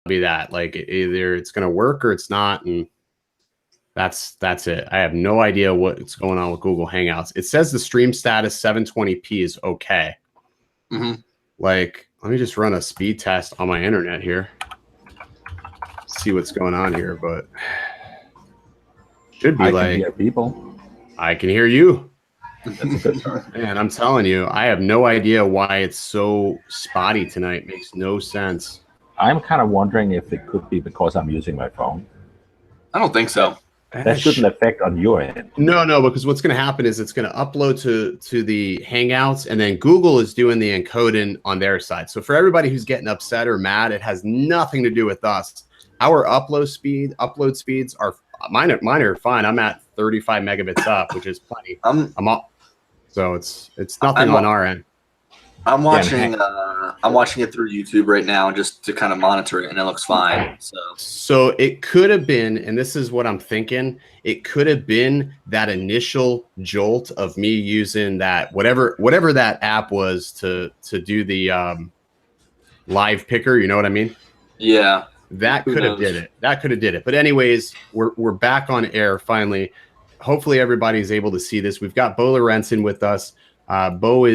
be that. Like either it's going to work or it's not, and that's it. I have no idea what's going on with Google Hangouts. It says the stream status 720p is okay. Like, let me just run a speed test on my internet here. See what's going on here, but should be like I can hear people. I can hear you. That's a good start. Man, I'm telling you, I have no idea why it's so spotty tonight. Makes no sense. I'm kind of wondering if it could be because I'm using my phone. I don't think so. That shouldn't affect on your end. No, because what's going to happen is it's going to upload to the Hangouts, and then Google is doing the encoding on their side. So for everybody who's getting upset or mad, it has nothing to do with us. Our upload speeds are mine are fine. I'm at 35 megabits up, which is plenty. I'm up, so it's nothing on our end. I'm watching it through YouTube right now just to kind of monitor it, and it looks fine. So it could have been, and this is what I'm thinking, it could have been that initial jolt of me using that whatever that app was to do the live picker, you know what I mean? Yeah. That could have did it. That could have did it. But anyways, we're back on air finally. Hopefully everybody's able to see this. We've got Bo Lorentzen with us. Bo,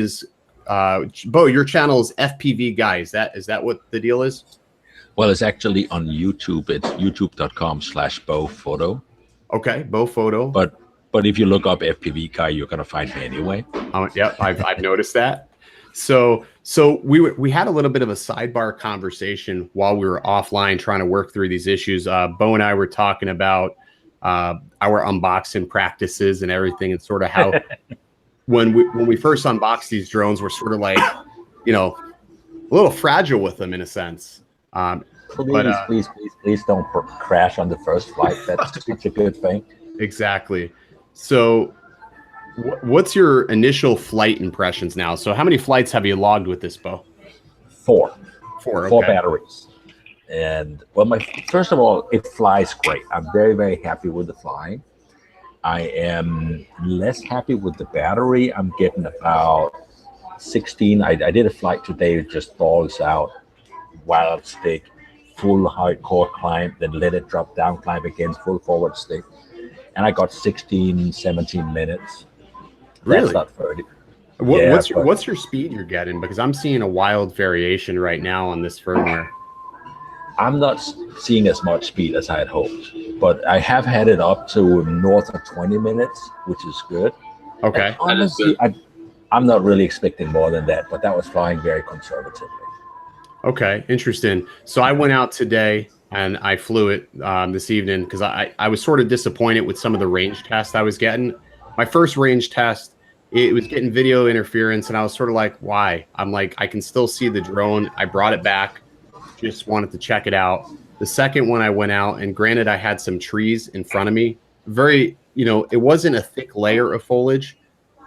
your channel is FPV Guy. Is that what the deal is? Well, it's actually on YouTube. It's youtube.com/BoPhoto. Okay, Bo Photo. But if you look up FPV Guy, you're gonna find me anyway. Yep, I've noticed that. So we had a little bit of a sidebar conversation while we were offline trying to work through these issues. Bo and I were talking about our unboxing practices and everything, and sort of how when we first unboxed these drones, we're sort of like, a little fragile with them in a sense. Please don't crash on the first flight. That's such a good thing. Exactly. So what's your initial flight impressions now? So how many flights have you logged with this, Bo? Four. Okay. 4 batteries. And well, first of all, it flies great. I'm very, very happy with the flying. I am less happy with the battery. I'm getting about 16. I did a flight today. It just balls out, wild stick, full hardcore climb, then let it drop down, climb again, full forward stick. And I got 16, 17 minutes. Really? That's not 30. What's your speed you're getting? Because I'm seeing a wild variation right now on this firmware. I'm not seeing as much speed as I had hoped, but I have had it up to north of 20 minutes, which is good. Okay. And honestly, I'm not really expecting more than that, but that was flying very conservatively. Okay, interesting. So I went out today and I flew it this evening because I was sort of disappointed with some of the range tests I was getting. My first range test, it was getting video interference, and I was sort of like, why? I'm like, I can still see the drone. I brought it back. Just wanted to check it out. The second one I went out, and granted I had some trees in front of me, it wasn't a thick layer of foliage.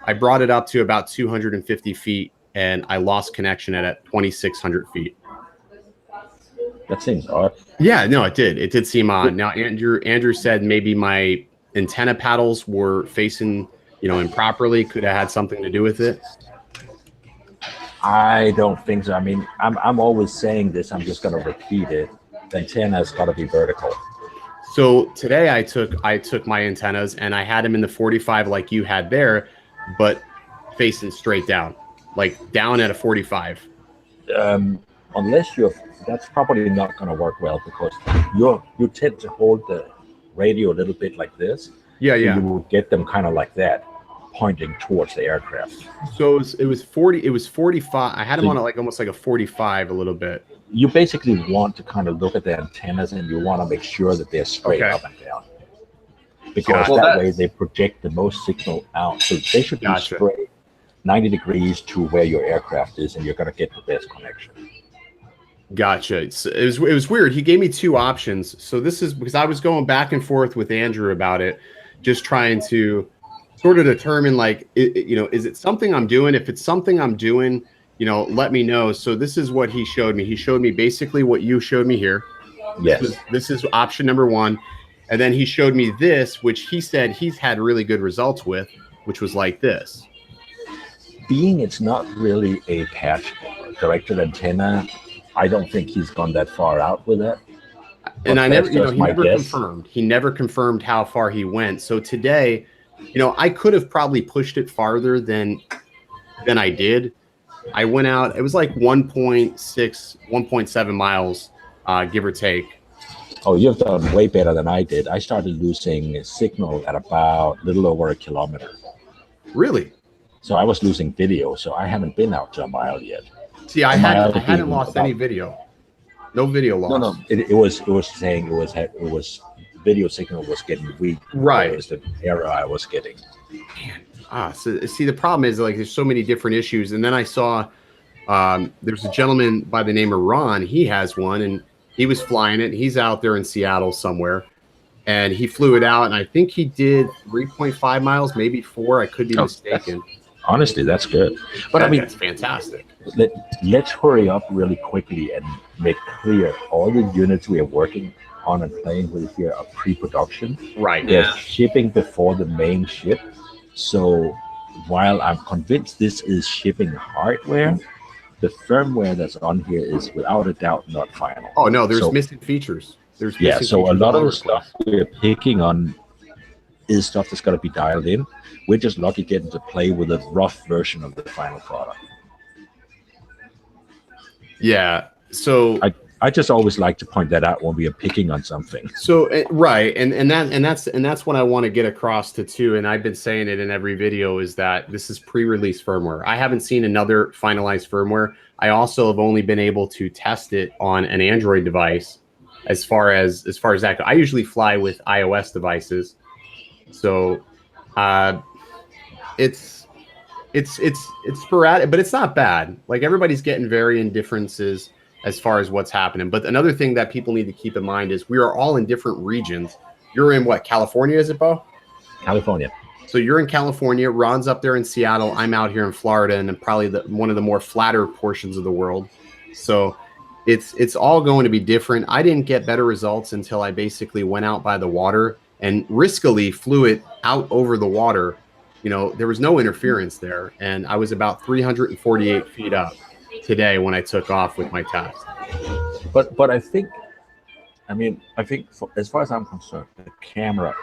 I brought it up to about 250 feet and I lost connection at 2,600 feet. That seems odd. Yeah, no, it did seem odd. Now Andrew said maybe my antenna paddles were facing, improperly. Could have had something to do with it. I don't think so. I mean, I'm always saying this. I'm just going to repeat it. The antenna's got to be vertical. So today I took my antennas and I had them in the 45 like you had there, but facing straight down, like down at a 45. Unless that's probably not going to work well because you tend to hold the radio a little bit like this. Yeah. So you will get them kind of like that, pointing towards the aircraft. So it was 40. It was 45. I had them on it almost like a 45 a little bit. You basically want to kind of look at the antennas and you want to make sure that they're straight up and down. Because that way they project the most signal out. So they should be straight 90 degrees to where your aircraft is, and you're going to get the best connection. Gotcha. It was weird. He gave me two options. So this is because I was going back and forth with Andrew about it, just trying to sort of determine, like, is it something I'm doing? If it's something I'm doing, let me know. So this is what he showed me. He showed me basically what you showed me here. Yes. This is option number one. And then he showed me this, which he said he's had really good results with, which was like this. Being it's not really a patch directed antenna, I don't think he's gone that far out with that. And I never, that's just he my never guess. confirmed. He never confirmed how far he went. So today, I could have probably pushed it farther than I did. I went out. It was like 1.6, 1.7 miles, give or take. Oh, you've done way better than I did. I started losing signal at about a little over a kilometer. Really? So I was losing video. So I haven't been out to a mile yet. See, I hadn't lost any video. No video loss. No. It was saying it was video signal was getting weak. Right. It was the error I was getting. Man. So see, the problem is like there's so many different issues. And then I saw there's a gentleman by the name of Ron. He has one, and he was flying it. He's out there in Seattle somewhere, and he flew it out. And I think he did 3.5 miles, maybe 4. I could be mistaken. Honestly, that's good. But I mean, that's fantastic. Let's hurry up really quickly and make clear all the units we are working on and playing with here are pre-production. Right. They're shipping before the main ship. So while I'm convinced this is shipping hardware, the firmware that's on here is without a doubt not final. Oh no, there's missing features. There's missing so features a lot of the stuff we're picking on is stuff that's got to be dialed in. We're just lucky getting to play with a rough version of the final product. Yeah. So I just always like to point that out when we are picking on something. So right, and that's what I want to get across to too. And I've been saying it in every video is that this is pre-release firmware. I haven't seen another finalized firmware. I also have only been able to test it on an Android device. As far as that goes, I usually fly with iOS devices, so it's sporadic, but it's not bad. Like everybody's getting varying differences as far as what's happening. But another thing that people need to keep in mind is we are all in different regions. You're in what, California, is it, Bo? California. So you're in California. Ron's up there in Seattle. I'm out here in Florida, and probably one of the more flatter portions of the world. So it's all going to be different. I didn't get better results until I basically went out by the water and riskily flew it out over the water. There was no interference there, and I was about 348 feet up today when I took off with my test. But I think as far as I'm concerned, the camera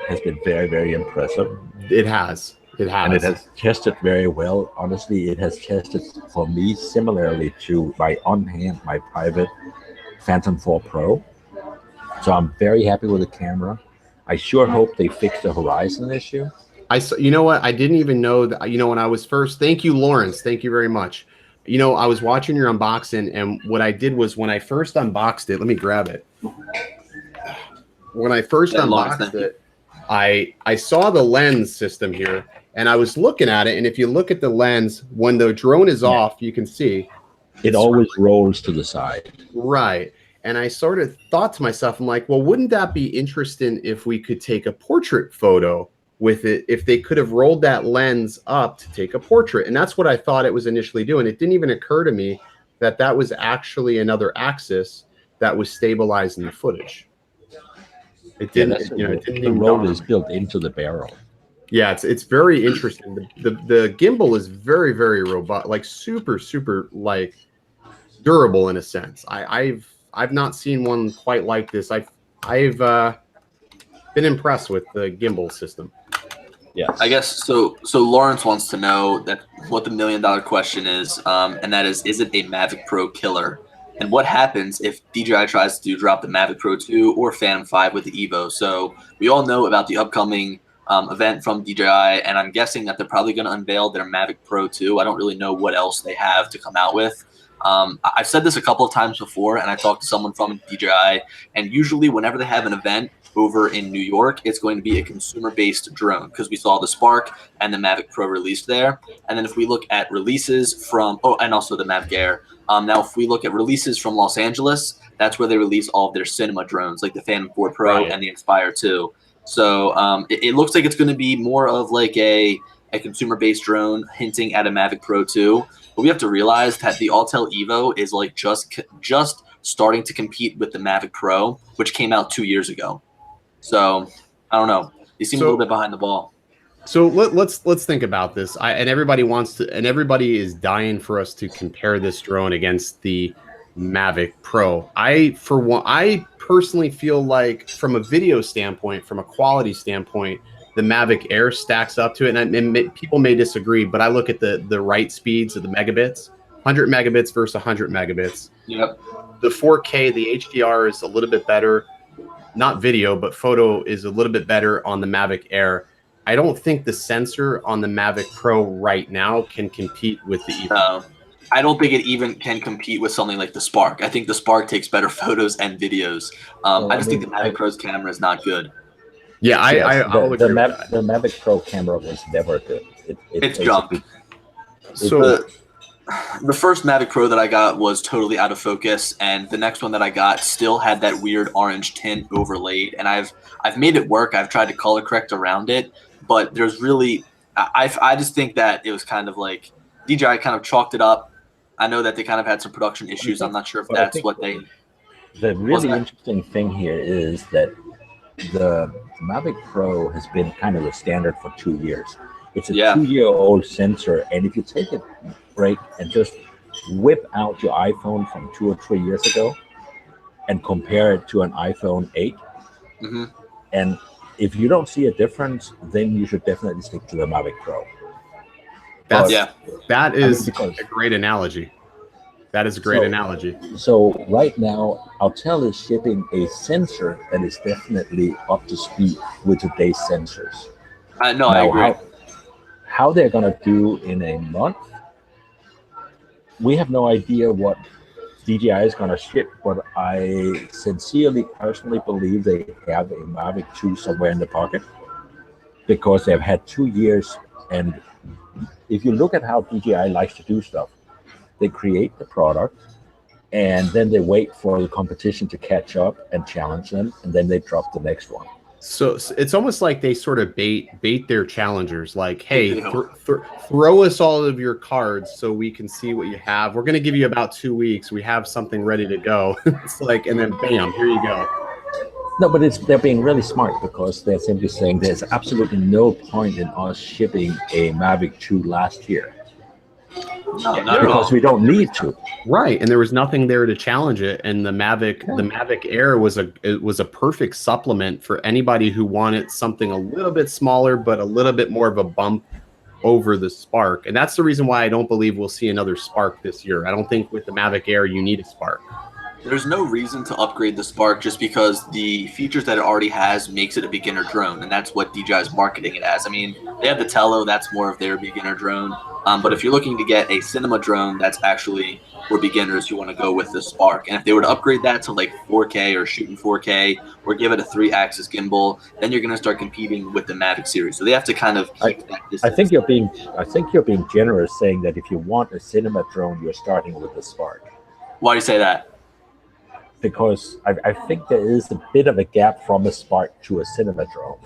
has been very, very impressive. It has. And it has tested very well. Honestly, it has tested for me similarly to my private Phantom 4 Pro. So I'm very happy with the camera. I sure hope they fix the horizon issue. You know what? I didn't even know that. When I was first, thank you, Lawrence. Thank you very much. I was watching your unboxing, and what I did was when I first unboxed it, let me grab it. When I first unboxed it, I saw the lens system here, and I was looking at it. And if you look at the lens, when the drone is off, you can see it always rolls to the side. Right. And I sort of thought to myself, I'm like, well, wouldn't that be interesting if we could take a portrait photo with it, if they could have rolled that lens up to take a portrait? And that's what I thought it was initially doing. It didn't even occur to me that that was actually another axis that was stabilizing the footage. It didn't, it didn't even roll is built into the barrel. Yeah, it's very interesting. The gimbal is very, very robust, like super like durable in a sense. I've not seen one quite like this. I've been impressed with the gimbal system. Yeah, I guess so. So Lawrence wants to know that what the $1 million question is, and that is it a Mavic Pro killer? And what happens if DJI tries to drop the Mavic Pro 2 or Phantom 5 with the Evo? So we all know about the upcoming event from DJI, and I'm guessing that they're probably going to unveil their Mavic Pro 2. I don't really know what else they have to come out with. I've said this a couple of times before, and I talked to someone from DJI, and usually whenever they have an event over in New York, it's going to be a consumer-based drone because we saw the Spark and the Mavic Pro released there. And then if we look at releases from, and also the Mavic Air. Now, if we look at releases from Los Angeles, that's where they release all of their cinema drones, like the Phantom 4 Pro and the Inspire 2. So it looks like it's going to be more of like a consumer-based drone hinting at a Mavic Pro 2. But we have to realize that the Autel Evo is like just starting to compete with the Mavic Pro, which came out 2 years ago. So I don't know. They seem a little bit behind the ball. So let's think about this. And everybody wants to, and everybody is dying for us to compare this drone against the Mavic Pro. I personally feel like from a video standpoint, from a quality standpoint, the Mavic Air stacks up to it. And people may disagree, but I look at the write speeds of the megabits, 100 megabits versus 100 megabits. Yep. The 4K, the HDR is a little bit better. Not video, but photo is a little bit better on the Mavic Air. I don't think the sensor on the Mavic Pro right now can compete with the Evo. I don't think it even can compete with something like the Spark. I think the Spark takes better photos and videos. I just think the Mavic Pro's camera is not good. Yeah, I'll agree with that. The Mavic Pro camera was never good. It's junk. So the first Mavic Pro that I got was totally out of focus, and the next one that I got still had that weird orange tint overlaid. And I've made it work. I've tried to color correct around it, but there's really I just think that it was kind of like DJI kind of chalked it up. I know that they kind of had some production issues. I'm not sure if that's what they. The really interesting thing here is that the Mavic Pro has been kind of a standard for 2 years. It's a 2-year-old sensor, and if you take a break and just whip out your iPhone from 2 or 3 years ago and compare it to an iPhone 8, and if you don't see a difference, then you should definitely stick to the Mavic Pro. That is a great analogy. That is a great analogy. So right now, Autel is shipping a sensor that is definitely up to speed with today's sensors. I agree. How they're going to do in a month, we have no idea what DJI is going to ship, but I sincerely, personally believe they have a Mavic 2 somewhere in the pocket because they've had 2 years. And if you look at how DJI likes to do stuff, they create the product and then they wait for the competition to catch up and challenge them, and then they drop the next one. So it's almost like they sort of bait their challengers, like, hey, throw us all of your cards so we can see what you have. We're going to give you about 2 weeks. We have something ready to go. It's like, and then bam, here you go. No, but they're being really smart because they're simply saying there's absolutely no point in us shipping a Mavic 2 last year. No, because we don't need to. Right, and there was nothing there to challenge it. And the Mavic Air was a perfect supplement for anybody who wanted something a little bit smaller, but a little bit more of a bump over the Spark. And that's the reason why I don't believe we'll see another Spark this year. I don't think with the Mavic Air you need a Spark. There's no reason to upgrade the Spark just because the features that it already has makes it a beginner drone, and that's what DJI is marketing it as. I mean, they have the Tello, that's more of their beginner drone. But if you're looking to get a cinema drone, that's actually for beginners who want to go with the Spark. And if they were to upgrade that to like 4K or shooting 4K or give it a 3-axis gimbal, then you're going to start competing with the Mavic series. So they have to kind of keep that distance. I think you're being generous saying that if you want a cinema drone, you're starting with the Spark. Why do you say that? Because I think there is a bit of a gap from a Spark to a cinema drone.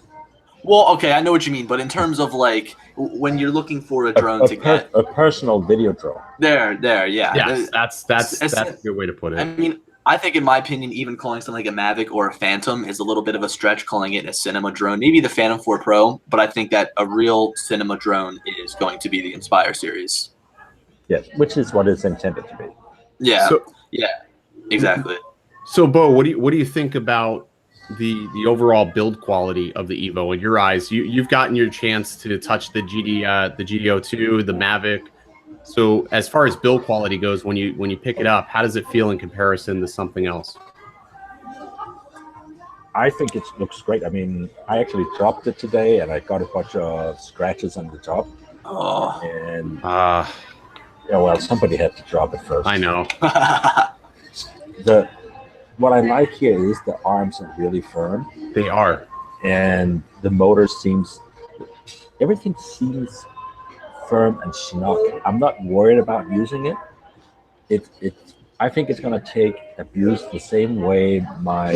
Well, okay, I know what you mean, but in terms of like when you're looking for a drone to get a personal video drone. Yeah. Yes, that's a good way to put it. I mean, I think in my opinion, even calling something like a Mavic or a Phantom is a little bit of a stretch, calling it a cinema drone. Maybe the Phantom 4 Pro, but I think that a real cinema drone is going to be the Inspire series. Yes, which is what it's intended to be. Yeah, exactly. So, Bo, what do you think about the overall build quality of the Evo in your eyes? You've gotten your chance to touch the GDO2, the Mavic. So, as far as build quality goes, when you pick it up, how does it feel in comparison to something else? I think it looks great. I mean, I actually dropped it today, and I got a bunch of scratches on the top. Oh, and well, somebody had to drop it first. I know. What I like here is the arms are really firm. They are. And the motor everything seems firm and snug. I'm not worried about using it. I think it's going to take abuse the same way my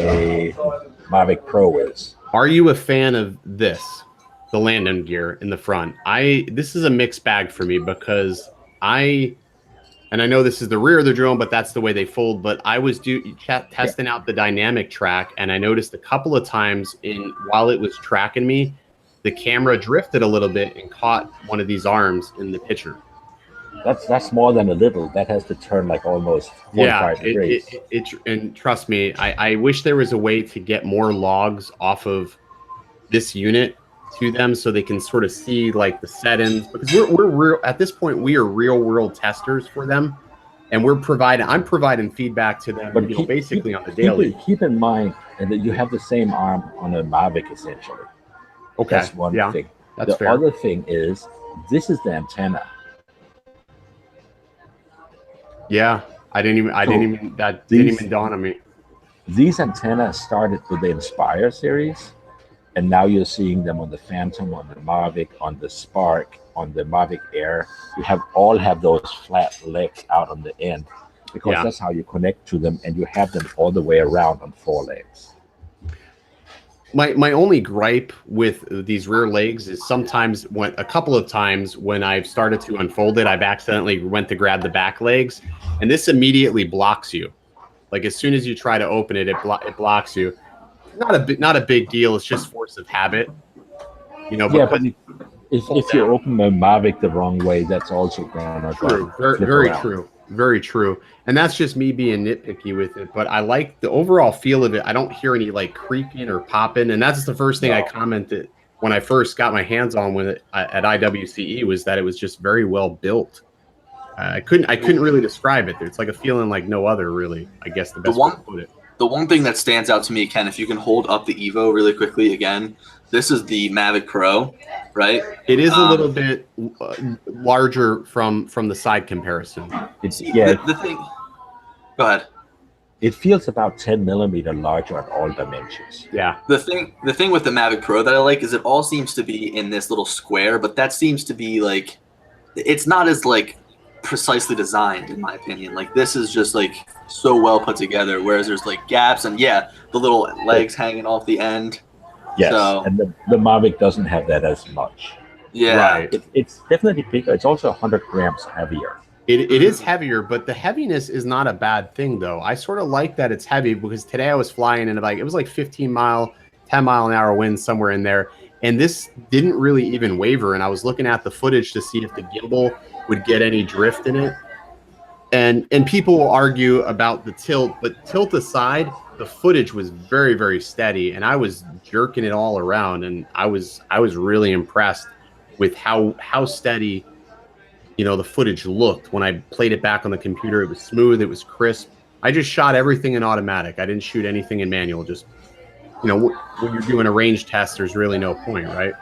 Mavic Pro is. Are you a fan of the landing gear in the front? This is a mixed bag for me because and I know this is the rear of the drone, but that's the way they fold. But I was testing out the dynamic track, and I noticed a couple of times while it was tracking me, the camera drifted a little bit and caught one of these arms in the picture. That's more than a little. That has to turn like almost Yeah, 45 degrees. and trust me, I wish there was a way to get more logs off of this unit to them so they can sort of see like the settings, because we're real at this point. We are real world testers for them, and I'm providing feedback to them, But basically on the daily. keep in mind that you have the same arm on a Mavic essentially. Okay, That's one thing. That's the fair. other thing is this is the antenna. Yeah, that didn't even dawn on me. These antennas started with the Inspire series, and now you're seeing them on the Phantom, on the Mavic, on the Spark, on the Mavic Air. You all have those flat legs out on the end, because that's how you connect to them, and you have them all the way around on 4 legs. My only gripe with these rear legs is sometimes a couple of times when I've started to unfold it, I've accidentally went to grab the back legs, and this immediately blocks you. Like as soon as you try to open it, it blocks you. Not a big deal. It's just force of habit. Yeah, but if you open the Mavic the wrong way, that's also gonna true. Very true. And that's just me being nitpicky with it. But I like the overall feel of it. I don't hear any like creaking or popping. And that's the first thing I commented when I first got my hands on with it at IWCE, was that it was just very well built. I couldn't really describe it. It's like a feeling like no other, really. I guess the best way to put it. The one thing that stands out to me, Ken, if you can hold up the Evo really quickly again, this is the Mavic Pro, right? It is a little bit larger from the side comparison. The thing. Go ahead. It feels about 10 millimeter larger at all dimensions. Yeah. The thing with the Mavic Pro that I like is it all seems to be in this little square, but that seems to be like, it's not as like precisely designed, in my opinion. Like this is just like so well put together, whereas there's like gaps and the little legs hanging off the end. Yes, and the Mavic doesn't have that as much. Yeah, right. It's definitely bigger. It's also 100 grams heavier. It is heavier, but the heaviness is not a bad thing, though. I sort of like that it's heavy, because today I was flying in it was like 10 mile an hour winds somewhere in there, and this didn't really even waver. And I was looking at the footage to see if the gimbal would get any drift in it. And people will argue about the tilt, but tilt aside, the footage was very, very steady, and I was jerking it all around, and I was really impressed with how steady the footage looked. When I played it back on the computer, it was smooth, it was crisp. I just shot everything in automatic. I didn't shoot anything in manual. Just when you're doing a range test, there's really no point, right?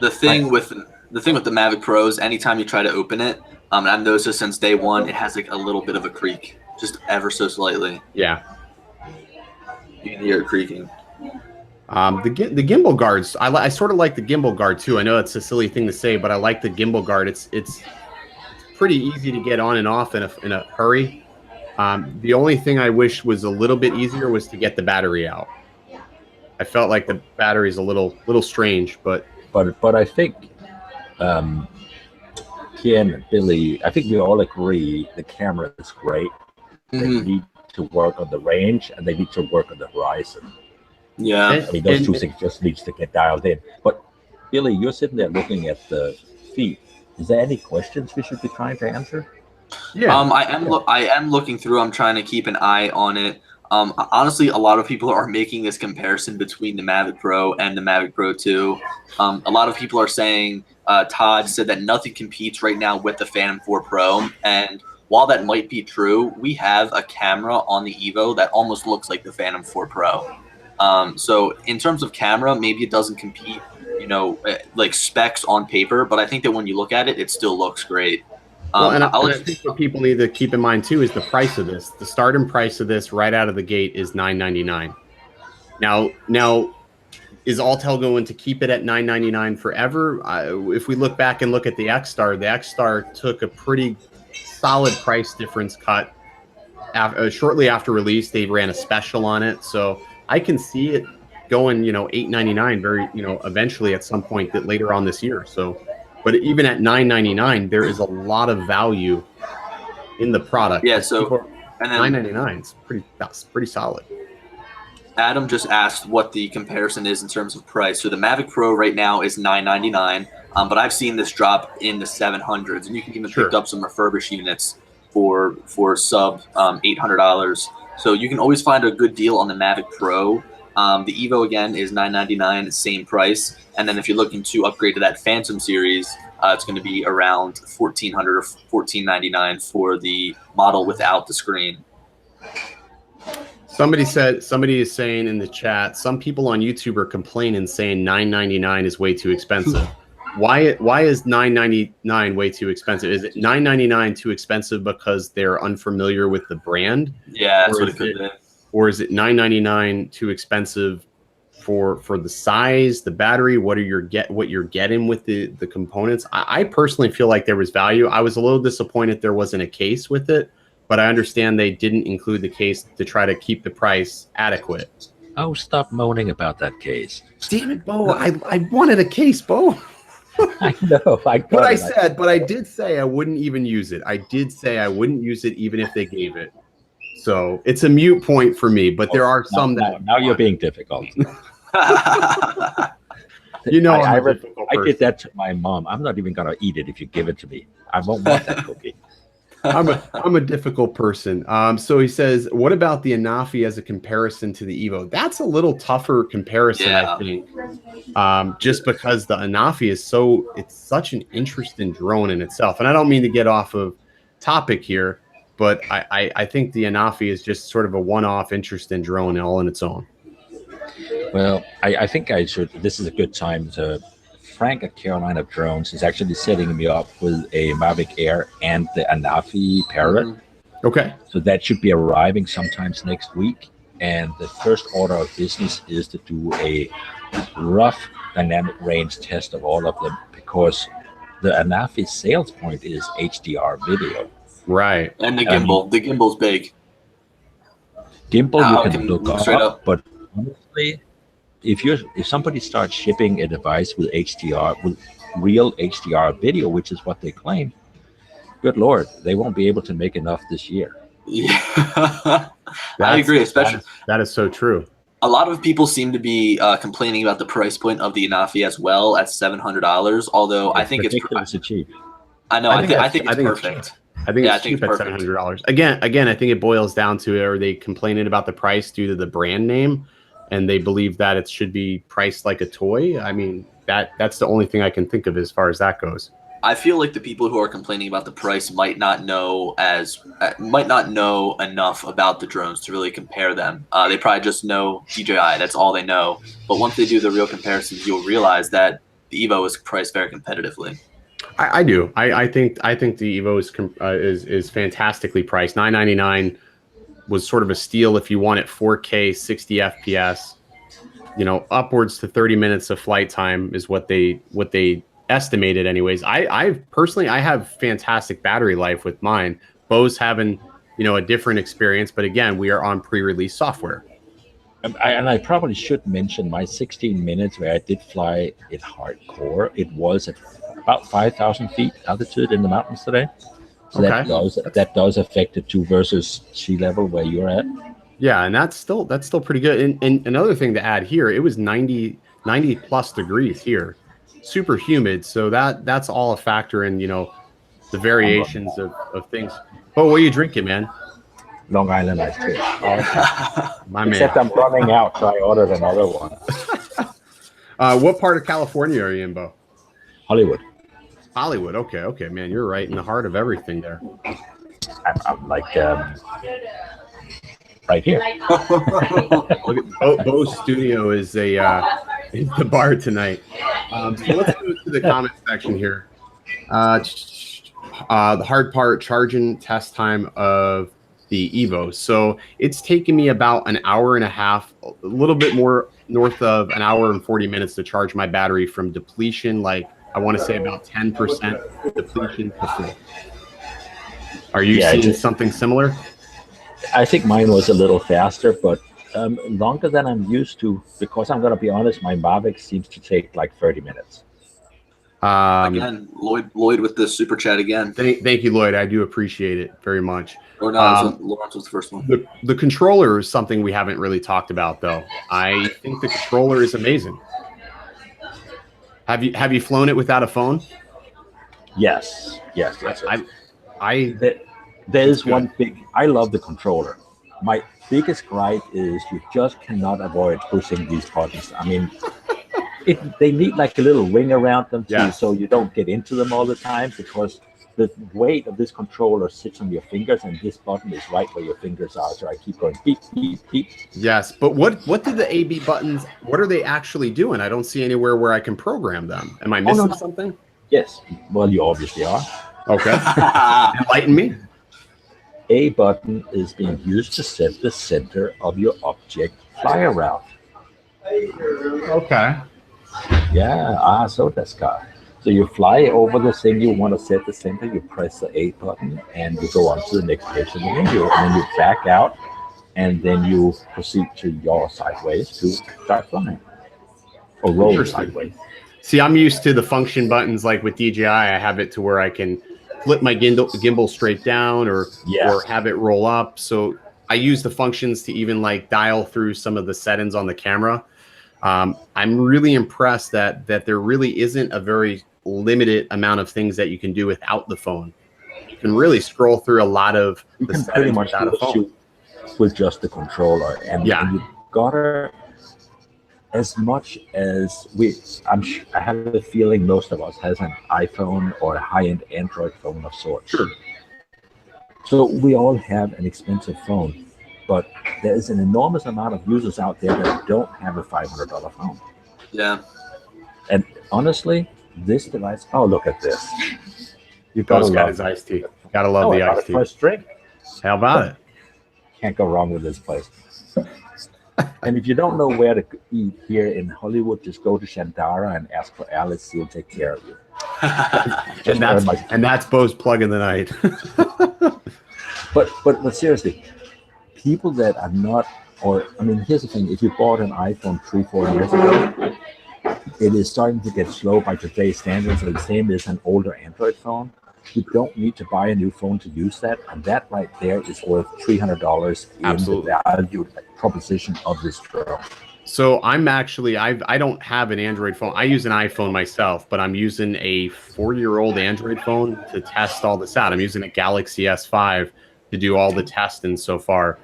The thing with the Mavic Pros, anytime you try to open it, and I've noticed this since day one, it has like a little bit of a creak, just ever so slightly. Yeah, you can hear it creaking. The gimbal guards, I sort of like the gimbal guard too. I know that's a silly thing to say, but I like the gimbal guard. It's pretty easy to get on and off in a hurry. The only thing I wish was a little bit easier was to get the battery out. I felt like the battery's a little strange, but I think Ken and Billy, I think we all agree the camera is great. They need to work on the range, and they need to work on the horizon. Yeah, I mean, those two things just needs to get dialed in. But Billy, you're sitting there looking at the feet. Is there any questions we should be trying to answer? Yeah, I am looking through. I'm trying to keep an eye on it. Honestly, a lot of people are making this comparison between the Mavic Pro and the Mavic Pro 2. A lot of people are saying, Todd said that nothing competes right now with the Phantom 4 Pro. And while that might be true, we have a camera on the Evo that almost looks like the Phantom 4 Pro. So in terms of camera, maybe it doesn't compete, like specs on paper, but I think that when you look at it, it still looks great. And I think what people need to keep in mind too is the price of this. The starting price of this right out of the gate is $999. Now, is Autel going to keep it at $999 forever? If we look back and look at the X-Star, took a pretty solid price difference cut. Shortly after release, they ran a special on it, so I can see it going, $899 very, eventually at some point that later on this year. So, but even at $999, there is a lot of value in the product. Yeah. So, and then $999 is pretty solid. Adam just asked what the comparison is in terms of price. So the Mavic Pro right now is $999. But I've seen this drop in the 700s, and you can even Sure. pick up some refurbished units for sub $800. So you can always find a good deal on the Mavic Pro. The Evo again is $999, same price. And then if you're looking to upgrade to that Phantom series, it's going to be around $1,400 or $1,499 for the model without the screen. Somebody is saying in the chat, some people on YouTube are complaining, saying $999 is way too expensive. Why is $999 way too expensive? Is it $999 too expensive because they're unfamiliar with the brand? Yeah, that's what it could be. Or is it $999 too expensive for the size, the battery, what you're getting with the components? I personally feel like there was value. I was a little disappointed there wasn't a case with it, but I understand they didn't include the case to try to keep the price adequate. Oh, stop moaning about that case. Damn it, Bo! I wanted a case, Bo. I know. But I did say I wouldn't even use it. I did say I wouldn't use it even if they gave it. So it's a mute point for me. But there are some that now you're being difficult. You know, I did that to my mom. I'm not even gonna eat it if you give it to me. I won't want that cookie. I'm a difficult person. So he says, what about the Anafi as a comparison to the Evo? That's a little tougher comparison, Yeah. I think. Just because the Anafi it's such an interesting drone in itself. And I don't mean to get off of topic here, but I think the Anafi is just sort of a one-off interesting drone all on its own. Well, I think I should. This is a good time to. Frank at Carolina Drones is actually setting me up with a Mavic Air and the Anafi Parrot. Mm-hmm. Okay. So that should be arriving sometimes next week. And the first order of business is to do a rough dynamic range test of all of them, because the Anafi sales point is HDR video. Right. And the gimbal. The gimbal's big. Gimbal you can look straight up, up. but honestly, if somebody starts shipping a device with HDR, with real HDR video, which is what they claim, good Lord, they won't be able to make enough this year. Yeah, I agree. Especially that is so true. a lot of people seem to be complaining about the price point of the Anafi as well at $700. Although I think it's cheap. I know. I think it's perfect. I think it's cheap at $700. Again, I think it boils down to, are they complaining about the price due to the brand name, and they believe that it should be priced like a toy? I mean, that's the only thing I can think of as far as that goes. I feel like the people who are complaining about the price might not know enough about the drones to really compare them. They probably just know DJI. That's all they know. But once they do the real comparisons, you'll realize that the Evo is priced very competitively. I do. I think the Evo is fantastically priced. $999 was sort of a steal if you want it 4K 60 FPS. You know, upwards to 30 minutes of flight time is what they estimated anyways. I personally have fantastic battery life with mine. Bo's having, a different experience, but again, we are on pre-release software. And I probably should mention my 16 minutes where I did fly it hardcore. It was at about 5,000 feet altitude in the mountains today. So okay. that does affect the 2 versus sea level where you're at. Yeah, and that's still pretty good. And another thing to add here, it was 90 plus degrees here. Super humid, so that's all a factor in, the variations of things. Oh, what are you drinking, man? Long Island iced tea. My Except man. I'm running out, so I ordered another one. What part of California are you in, Bo? Hollywood. Hollywood. Okay, man. You're right in the heart of everything there. I'm like right here. Look at Bo's studio is is the bar tonight. So let's move to the comment section here. The hard part, charging test time of the Evo. So it's taken me about an hour and a half, a little bit more north of an hour and 40 minutes to charge my battery from depletion. Like, I want to say about 10% depletion to full. Are you seeing something similar? I think mine was a little faster, but longer than I'm used to, because I'm going to be honest, my Mavic seems to take like 30 minutes. Again, Lloyd with the super chat again. Thank you, Lloyd. I do appreciate it very much. Or no, Lawrence was the first one. The controller is something we haven't really talked about, though. I think the controller is amazing. Have you flown it without a phone? Yes. There's one big. I love the controller. My biggest gripe is you just cannot avoid pushing these buttons. I mean, they need like a little ring around them too, so you don't get into them all the time, because the weight of this controller sits on your fingers, and this button is right where your fingers are. So I keep going beep, beep, beep. Yes, but what do the AB buttons? What are they actually doing? I don't see anywhere where I can program them. Am I missing something? Yes. Well, you obviously are. Okay. Enlighten me. A button is being used to set the center of your object fly around. Okay. Yeah, so that's got. So you fly over the thing you want to set the center, you press the A button, and you go on to the next page of the window, and then you back out, and then you proceed to yaw sideways to start flying. Or roll sideways. See, I'm used to the function buttons like with DJI. I have it to where I can flip my gimbal straight down or have it roll up. So I use the functions to even like dial through some of the settings on the camera. I'm really impressed that there really isn't a very limited amount of things that you can do without the phone. You can really scroll through a lot of the settings without a phone. With just the controller. And you gotta, as much as I have a feeling most of us has an iPhone or a high-end Android phone of sorts. Sure. So we all have an expensive phone, but there is an enormous amount of users out there that don't have a $500 phone. Yeah. And honestly, this device. Oh, look at this! You gotta love his iced tea. Gotta love the iced tea. First drink. How about it? Can't go wrong with this place. And if you don't know where to eat here in Hollywood, just go to Shandara and ask for Alice. She'll take care of you. and that's Bo's plug in the night. But seriously, people that are not, here's the thing: if you bought an iPhone 3-4 years ago, it is starting to get slow by today's standards, and the same as an older Android phone. You don't need to buy a new phone to use that, and that right there is worth $300 in the value proposition of this drone. So I'm actually, I don't have an Android phone. I use an iPhone myself, but I'm using a 4-year-old Android phone to test all this out. I'm using a Galaxy S5 to do all the testing so far.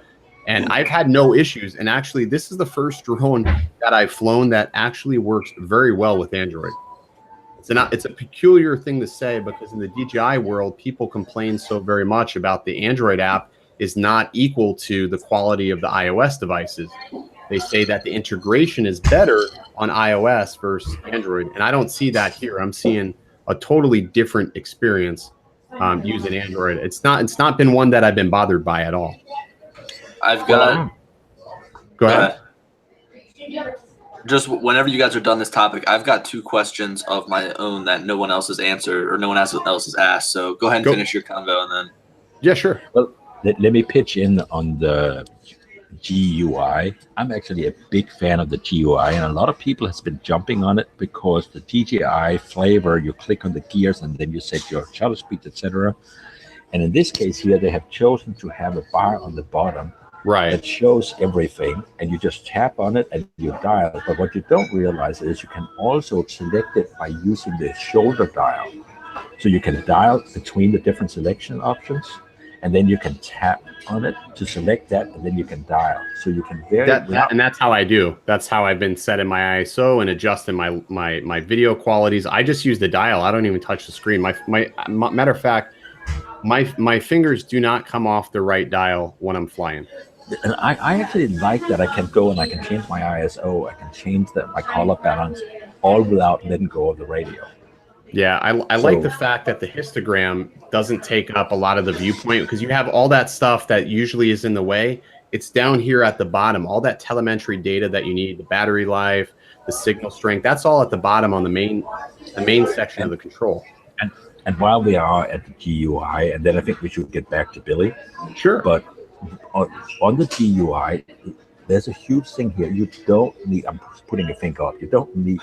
And I've had no issues. And actually, this is the first drone that I've flown that actually works very well with Android. It's a peculiar thing to say, because in the DJI world, people complain so very much about the Android app is not equal to the quality of the iOS devices. They say that the integration is better on iOS versus Android. And I don't see that here. I'm seeing a totally different experience using Android. It's not been one that I've been bothered by at all. I've got. Go ahead. Just whenever you guys are done this topic, I've got 2 questions of my own that no one else has answered or no one else has asked. So go ahead and finish your convo, and then. Yeah, sure. Well, let me pitch in on the GUI. I'm actually a big fan of the GUI, and a lot of people has been jumping on it because the DJI flavor. You click on the gears, and then you set your shutter speed, etc. And in this case here, they have chosen to have a bar on the bottom. Right. That shows everything, and you just tap on it and you dial. But what you don't realize is you can also select it by using the shoulder dial. So you can dial between the different selection options, and then you can tap on it to select that, and then you can dial. So you can and that's how I do. That's how I've been setting my ISO and adjusting my video qualities. I just use the dial. I don't even touch the screen. My matter of fact, my fingers do not come off the right dial when I'm flying. And I actually like that I can go and I can change my ISO, I can change my color balance, all without letting go of the radio. Yeah, I like the fact that the histogram doesn't take up a lot of the viewpoint, because you have all that stuff that usually is in the way. It's down here at the bottom, all that telemetry data that you need, the battery life, the signal strength, that's all at the bottom on the main section of the control. And while we are at the GUI, and then I think we should get back to Billy. Sure. But on the GUI, there's a huge thing here. You don't need, I'm putting a finger up, you don't need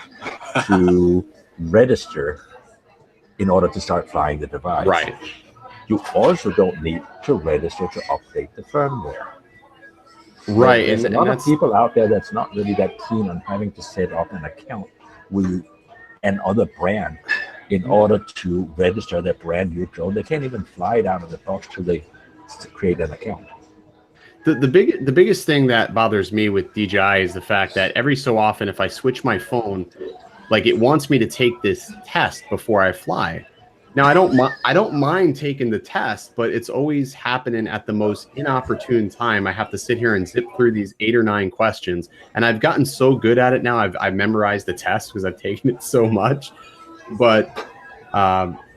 to register in order to start flying the device. Right. You also don't need to register to update the firmware. Right. There's a lot of people out there that's not really that keen on having to set up an account. We and other brand in order to register their brand new drone. They can't even fly it out of the box till they create an account. The biggest thing that bothers me with DJI is the fact that every so often, if I switch my phone, like it wants me to take this test before I fly. Now I don't mind taking the test, but it's always happening at the most inopportune time. I have to sit here and zip through these 8 or 9 questions, and I've gotten so good at it now. I've memorized the test because I've taken it so much. But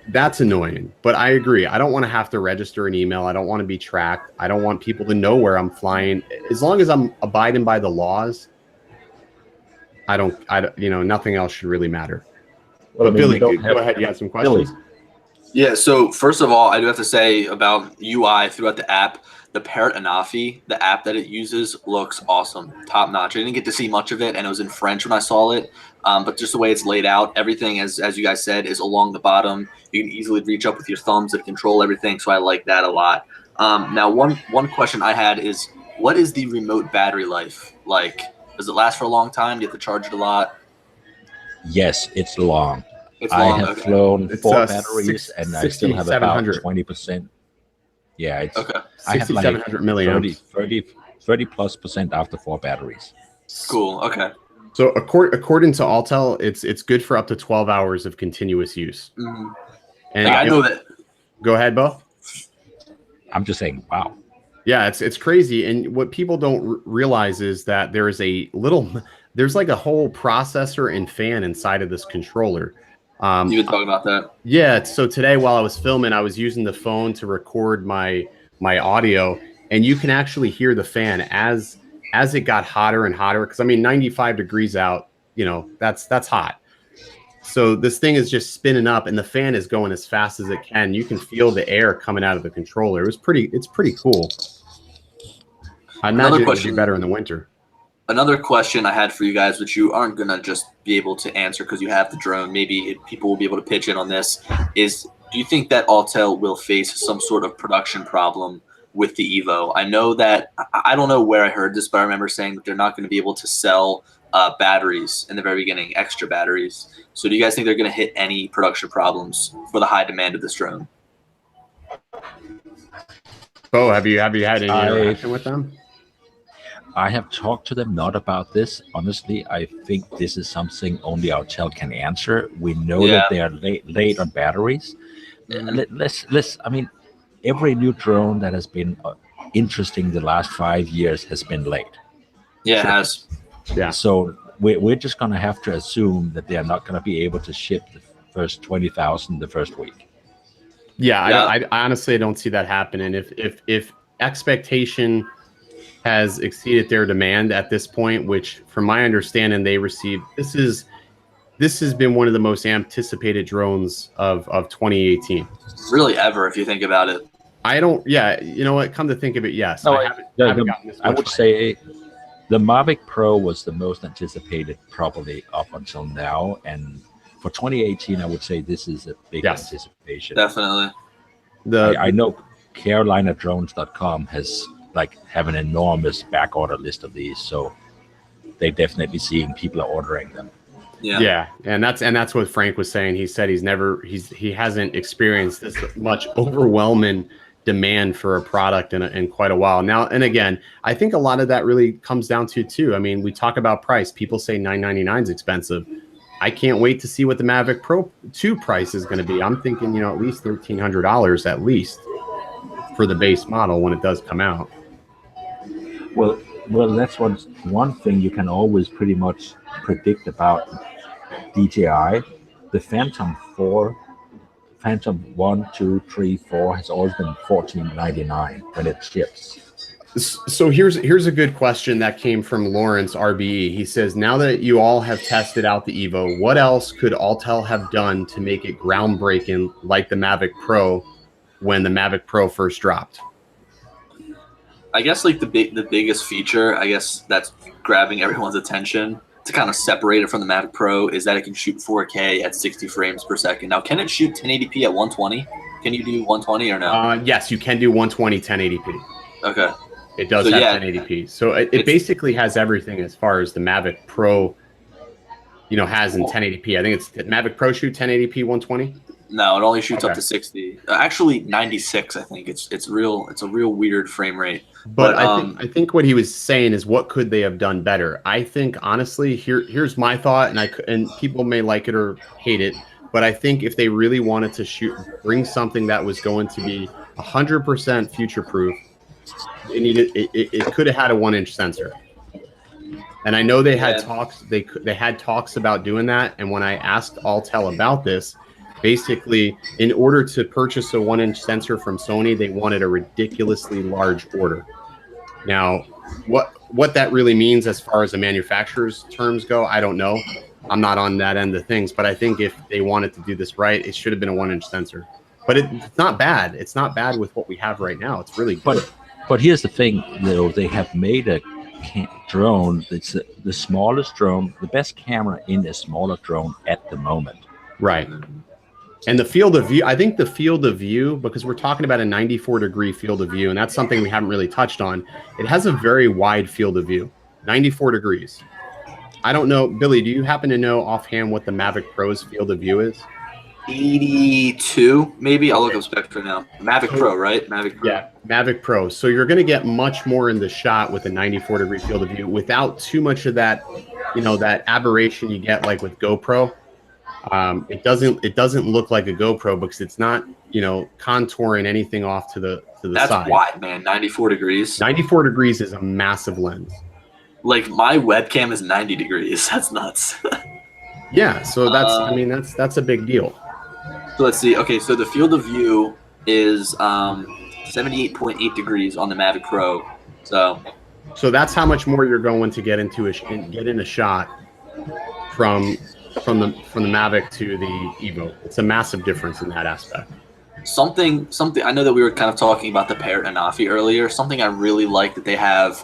that's annoying. But I agree. I don't want to have to register an email. I don't want to be tracked. I don't want people to know where I'm flying. As long as I'm abiding by the laws, I don't nothing else should really matter. Well, But Billy, go ahead. You had some questions? Billy. Yeah, so first of all, I do have to say about UI throughout the app, the Parrot Anafi, the app that it uses, looks awesome, top notch. I didn't get to see much of it, and it was in French when I saw it, but just the way it's laid out, everything, as you guys said, is along the bottom. You can easily reach up with your thumbs and control everything, so I like that a lot. Now, one question I had is, what is the remote battery life like? Does it last for a long time? Do you have to charge it a lot? Yes, it's long. It's I long. have Okay. flown It's, 4 batteries, and I still have about 6700. 20%. Yeah, it's Okay. I have like 6700 milliamps. 30+% after 4 batteries. Cool. Okay. So according to Autel, it's good for up to 12 hours of continuous use. Mhm. And Like, I know that. Go ahead, Bo. I'm just saying, wow. Yeah, it's crazy. And what people don't realize is that there's like a whole processor and fan inside of this controller. You can talk about that. Yeah. So today, while I was filming, I was using the phone to record my audio, and you can actually hear the fan as it got hotter and hotter. Because I mean, 95 degrees out, that's hot. So this thing is just spinning up, and the fan is going as fast as it can. You can feel the air coming out of the controller. It's pretty cool. I imagine it would be better in the winter. Another question I had for you guys, which you aren't going to just be able to answer because you have the drone, maybe people will be able to pitch in on this, is do you think that Autel will face some sort of production problem with the Evo? I know that, I don't know where I heard this, but I remember saying that they're not going to be able to sell batteries in the very beginning, extra batteries. So do you guys think they're going to hit any production problems for the high demand of this drone? Bo, have you had any interaction with them? I have talked to them not about this. Honestly, I think this is something only Autel can answer. We know that they are late on batteries. I mean, every new drone that has been interesting the last 5 years has been late. Yeah, it has. Yeah. So we're just going to have to assume that they are not going to be able to ship the first 20,000 the first week. Yeah, I honestly don't see that happening. If expectation has exceeded their demand at this point, which from my understanding they received, this has been one of the most anticipated drones of 2018. Really ever, if you think about it. You know what, come to think of it, yes. No, I haven't gotten this I much would say the Mavic Pro was the most anticipated probably up until now, and for 2018 I would say this is a big anticipation. Definitely. I know carolinadrones.com has have an enormous back order list of these, so they're definitely seeing people are ordering them. Yeah, and that's what Frank was saying. He said he hasn't experienced this much overwhelming demand for a product in quite a while now. And again, I think a lot of that really comes down to too. I mean, we talk about price. People say $999 is expensive. I can't wait to see what the Mavic Pro 2 price is going to be. I'm thinking, at least $1,300 at least for the base model when it does come out. Well, that's one thing you can always pretty much predict about DJI. The Phantom 1, 2, 3, 4 has always been $1,499 when it ships. So here's a good question that came from Lawrence RBE. He says, now that you all have tested out the Evo, what else could Autel have done to make it groundbreaking like the Mavic Pro when the Mavic Pro first dropped? I guess the biggest feature, I guess that's grabbing everyone's attention to kind of separate it from the Mavic Pro is that it can shoot 4K at 60 frames per second. Now, can it shoot 1080p at 120? Can you do 120 or no? Yes, you can do 120 1080p. Okay. It does have 1080p. So it basically has everything as far as the Mavic Pro, has in 1080p. I think it's Mavic Pro shoot 1080p 120. No, it only shoots up Okay. to 60. Actually, 96. I think it's a real weird frame rate. But I think what he was saying is, what could they have done better? I think honestly, here's my thought, and people may like it or hate it, but I think if they really wanted to bring something that was going to be 100% future proof, it could have had a 1-inch sensor. And I know they had talks. They had talks about doing that. And when I asked Autel about this, basically, in order to purchase a 1-inch sensor from Sony, they wanted a ridiculously large order. Now, what that really means as far as the manufacturer's terms go, I don't know. I'm not on that end of things, but I think if they wanted to do this right, it should have been a 1-inch sensor. But it's not bad. It's not bad with what we have right now. It's really good. But here's the thing, though. They have made a drone. It's the smallest drone, the best camera in a smaller drone at the moment. Right. And the field of view, I think the field of view, because we're talking about a 94-degree field of view, and that's something we haven't really touched on. It has a very wide field of view, 94 degrees. I don't know, Billy, do you happen to know offhand what the Mavic Pro's field of view is? 82, maybe. I'll look up Spectra now. Mavic Pro, right? Mavic Pro. Yeah, Mavic Pro. So you're going to get much more in the shot with a 94-degree field of view without too much of that, that aberration you get like with GoPro. It doesn't look like a GoPro because it's not, contouring anything off to the That's side. That's wide, man. 94 degrees. 94 degrees is a massive lens. Like my webcam is 90 degrees. That's nuts. Yeah, so that's a big deal. So let's see. Okay, so the field of view is 78.8 degrees on the Mavic Pro. So that's how much more you're going to get into get in a shot from the Mavic to the Evo. It's a massive difference in that aspect. Something I know that we were kind of talking about the Parrot Anafi earlier. Something I really like that they have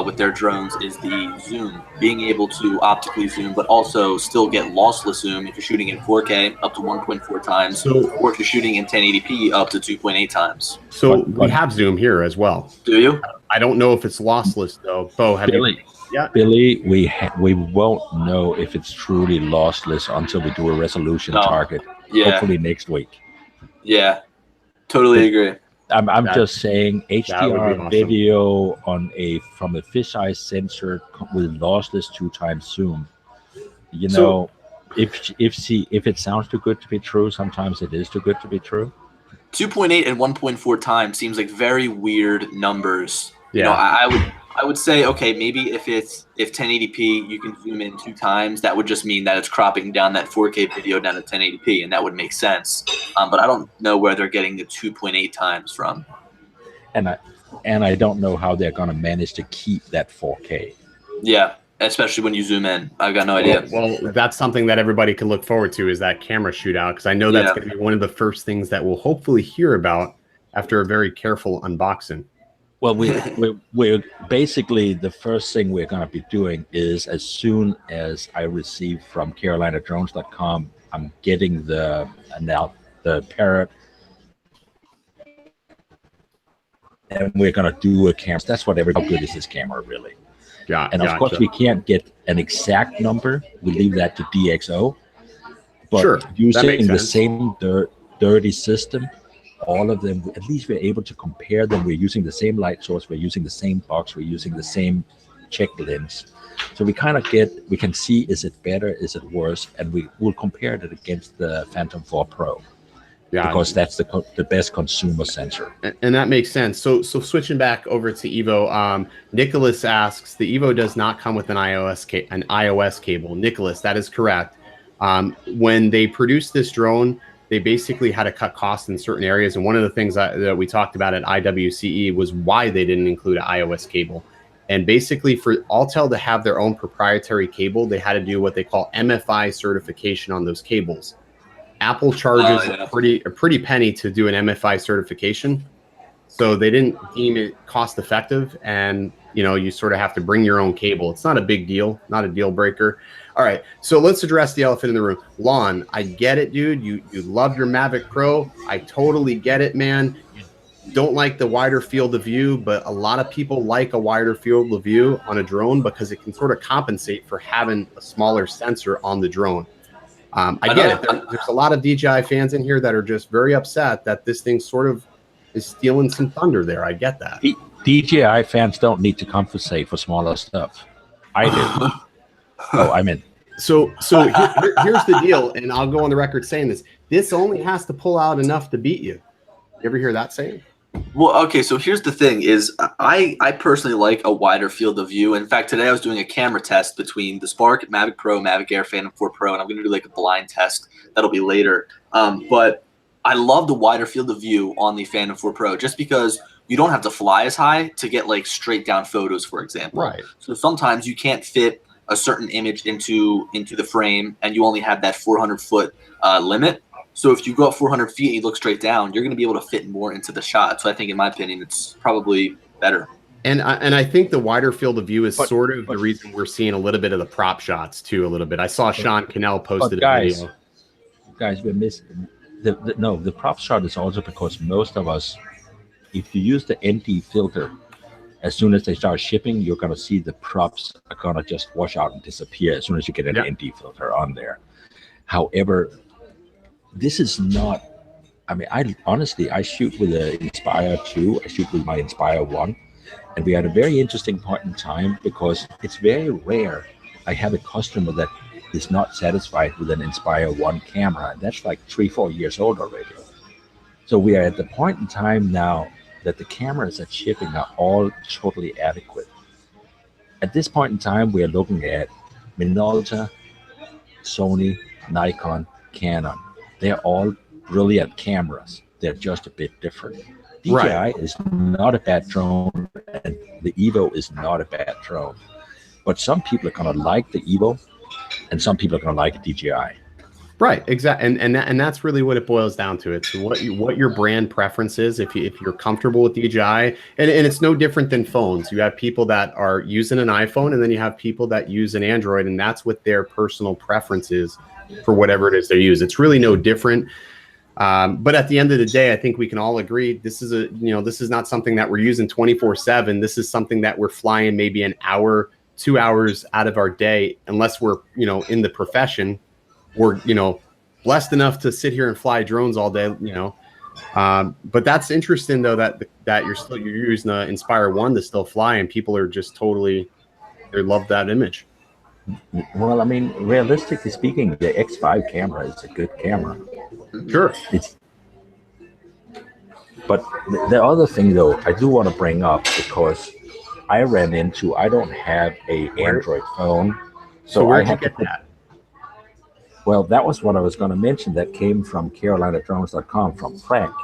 with their drones is the zoom, being able to optically zoom, but also still get lossless zoom if you're shooting in 4K up to 1.4 times, or if you're shooting in 1080p up to 2.8 times. So we have zoom here as well. Do you? I don't know if it's lossless though. Bo, have you? Yeah, Billy, we won't know if it's truly lossless until we do a resolution target. Yeah. Hopefully next week. Yeah, totally agree. I'm just saying HDR awesome. video from a fisheye sensor with lossless 2x zoom. If it sounds too good to be true, sometimes it is too good to be true. 2.8 and 1.4 times seems like very weird numbers. Yeah. I would say, okay, maybe if 1080p you can zoom in 2 times, that would just mean that it's cropping down that 4K video down to 1080p, and that would make sense. But I don't know where they're getting the 2.8 times from. And I don't know how they're gonna manage to keep that 4K. Yeah, especially when you zoom in. I've got no idea. Well, that's something that everybody can look forward to, is that camera shootout, because I know that's going to be one of the first things that we'll hopefully hear about after a very careful unboxing. Well, we're basically, the first thing we're going to be doing is, as soon as I receive from carolinadrones.com, I'm getting the Parrot, and we're going to do a camera. That's what how good is this camera really? Yeah. And of course, we can't get an exact number. We leave that to DxO. But using the same dirty system, all of them, at least we're able to compare them. We're using the same light source. We're using the same box. We're using the same check lens. So we can see, is it better? Is it worse? And we will compare it against the Phantom 4 Pro. Yeah, because that's the best consumer sensor. And that makes sense. So switching back over to Evo, Nicholas asks, the Evo does not come with an iOS cable. Nicholas, that is correct. When they produced this drone, they basically had to cut costs in certain areas. And one of the things that we talked about at IWCE was why they didn't include an iOS cable. And basically, for Autel to have their own proprietary cable, they had to do what they call MFI certification on those cables. Apple charges a pretty penny to do an MFI certification. So they didn't deem it cost effective. And, you sort of have to bring your own cable. It's not a big deal, not a deal breaker. All right, so let's address the elephant in the room. Lon, I get it, dude. You love your Mavic Pro. I totally get it, man. don't like the wider field of view, but a lot of people like a wider field of view on a drone because it can sort of compensate for having a smaller sensor on the drone. I get it. There's a lot of DJI fans in here that are just very upset that this thing sort of is stealing some thunder there. I get that. DJI fans don't need to compensate for smaller stuff. I do. Oh, I'm in. So here's the deal, and I'll go on the record saying this. This only has to pull out enough to beat you. You ever hear that saying? Well, okay, so here's the thing is I personally like a wider field of view. In fact, today I was doing a camera test between the Spark, Mavic Pro, Mavic Air, Phantom 4 Pro, and I'm going to do like a blind test. That'll be later. But I love the wider field of view on the Phantom 4 Pro just because you don't have to fly as high to get like straight down photos, for example. Right. So sometimes you can't fit a certain image into the frame and you only have that 400-foot limit. So if you go up 400 feet and you look straight down, you're going to be able to fit more into the shot. So I think, in my opinion, it's probably better. And I think the wider field of view is sort of the reason we're seeing a little bit of the prop shots too. A little bit. I saw Sean Cannell posted a video. Guys, we're missing the prop shot is also because most of us, if you use the ND filter, as soon as they start shipping, you're going to see the props are going to just wash out and disappear as soon as you get an ND filter on there. However, this is not, I mean, I shoot with the Inspire 2, I shoot with my Inspire 1, and we had a very interesting point in time because it's very rare I have a customer that is not satisfied with an Inspire 1 camera, and that's like 3-4 years old already. So we are at the point in time now that the cameras that shipping are all totally adequate. At this point in time, we are looking at Minolta, Sony, Nikon, Canon. They're all brilliant cameras. They're just a bit different. DJI is not a bad drone, and the Evo is not a bad drone. But some people are going to like the Evo, and some people are going to like the DJI. Right, exactly, and that's really what it boils down to. It's what your brand preference is. If you're comfortable with DJI, and it's no different than phones. You have people that are using an iPhone, and then you have people that use an Android, and that's what their personal preference is for whatever it is they use. It's really no different. But at the end of the day, I think we can all agree this is not something that we're using 24/7. This is something that we're flying maybe an hour, 2 hours out of our day, unless we're in the profession. We're blessed enough to sit here and fly drones all day. But that's interesting though that you're using the Inspire 1 to still fly, and people are just they love that image. Well, I mean, realistically speaking, the X5 camera is a good camera. Sure. But the other thing, though, I do want to bring up because I don't have a Android phone. So where'd you get that? Well, that was what I was going to mention. That came from CarolinaDrones.com from Frank.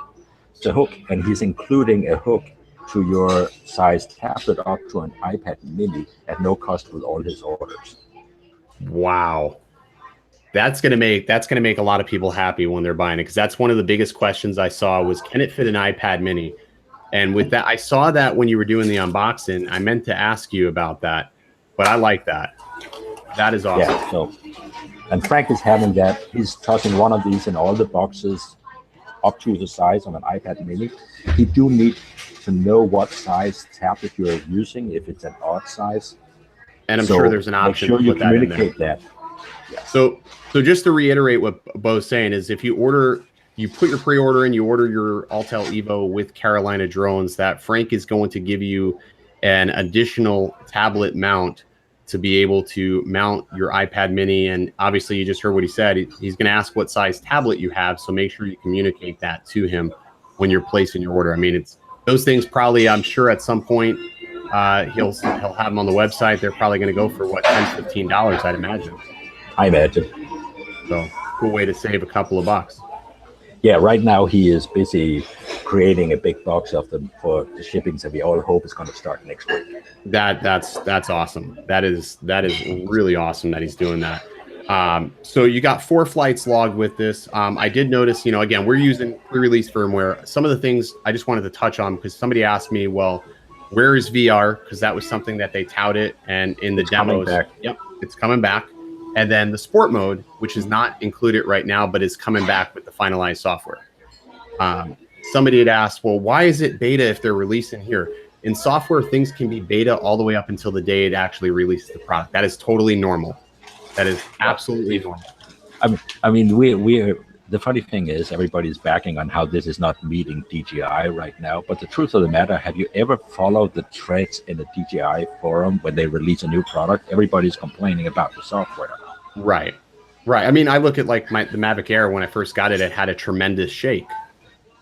It's a hook, and he's including a hook to your size tablet up to an iPad mini at no cost with all his orders. Wow. That's gonna make a lot of people happy when they're buying it, because that's one of the biggest questions I saw was, can it fit an iPad mini? And with that, I saw that when you were doing the unboxing. I meant to ask you about that, but I like that. That is awesome. Yeah, so, and Frank is having that. He's tossing one of these in all the boxes up to the size of an iPad mini. You do need to know what size tablet you're using, if it's an odd size. And I'm sure there's an option to put that in there. Yeah. So just to reiterate what Bo's saying is, if you put your pre-order in, you order your Autel Evo with Carolina Drones, that Frank is going to give you an additional tablet mount to be able to mount your iPad mini. And obviously you just heard what he said. He's going to ask what size tablet you have. So make sure you communicate that to him when you're placing your order. I mean, it's those things probably, I'm sure at some point he'll have them on the website. They're probably going to go for what, $10, $15, I'd imagine. I imagine. So cool way to save a couple of bucks. Yeah, right now he is busy creating a big box of them for the shipping, so we all hope it's going to start next week. That's awesome. That is really awesome that he's doing that. So you got 4 flights logged with this. I did notice, again, we're using pre-release firmware. Some of the things I just wanted to touch on, because somebody asked me, well, where is VR? Because that was something that they touted, and in the demos, yep, it's coming back. And then the sport mode, which is not included right now, but is coming back with the finalized software. somebody had asked, well, why is it beta if they're releasing here? In software, things can be beta all the way up until the day it actually releases the product. That is totally normal. That is absolutely normal. I mean, we the funny thing is everybody's backing on how this is not meeting DJI right now. But the truth of the matter, have you ever followed the threads in the DJI forum when they release a new product? Everybody's complaining about the software. Right. I mean, I look at like the Mavic Air. When I first got it, it had a tremendous shake.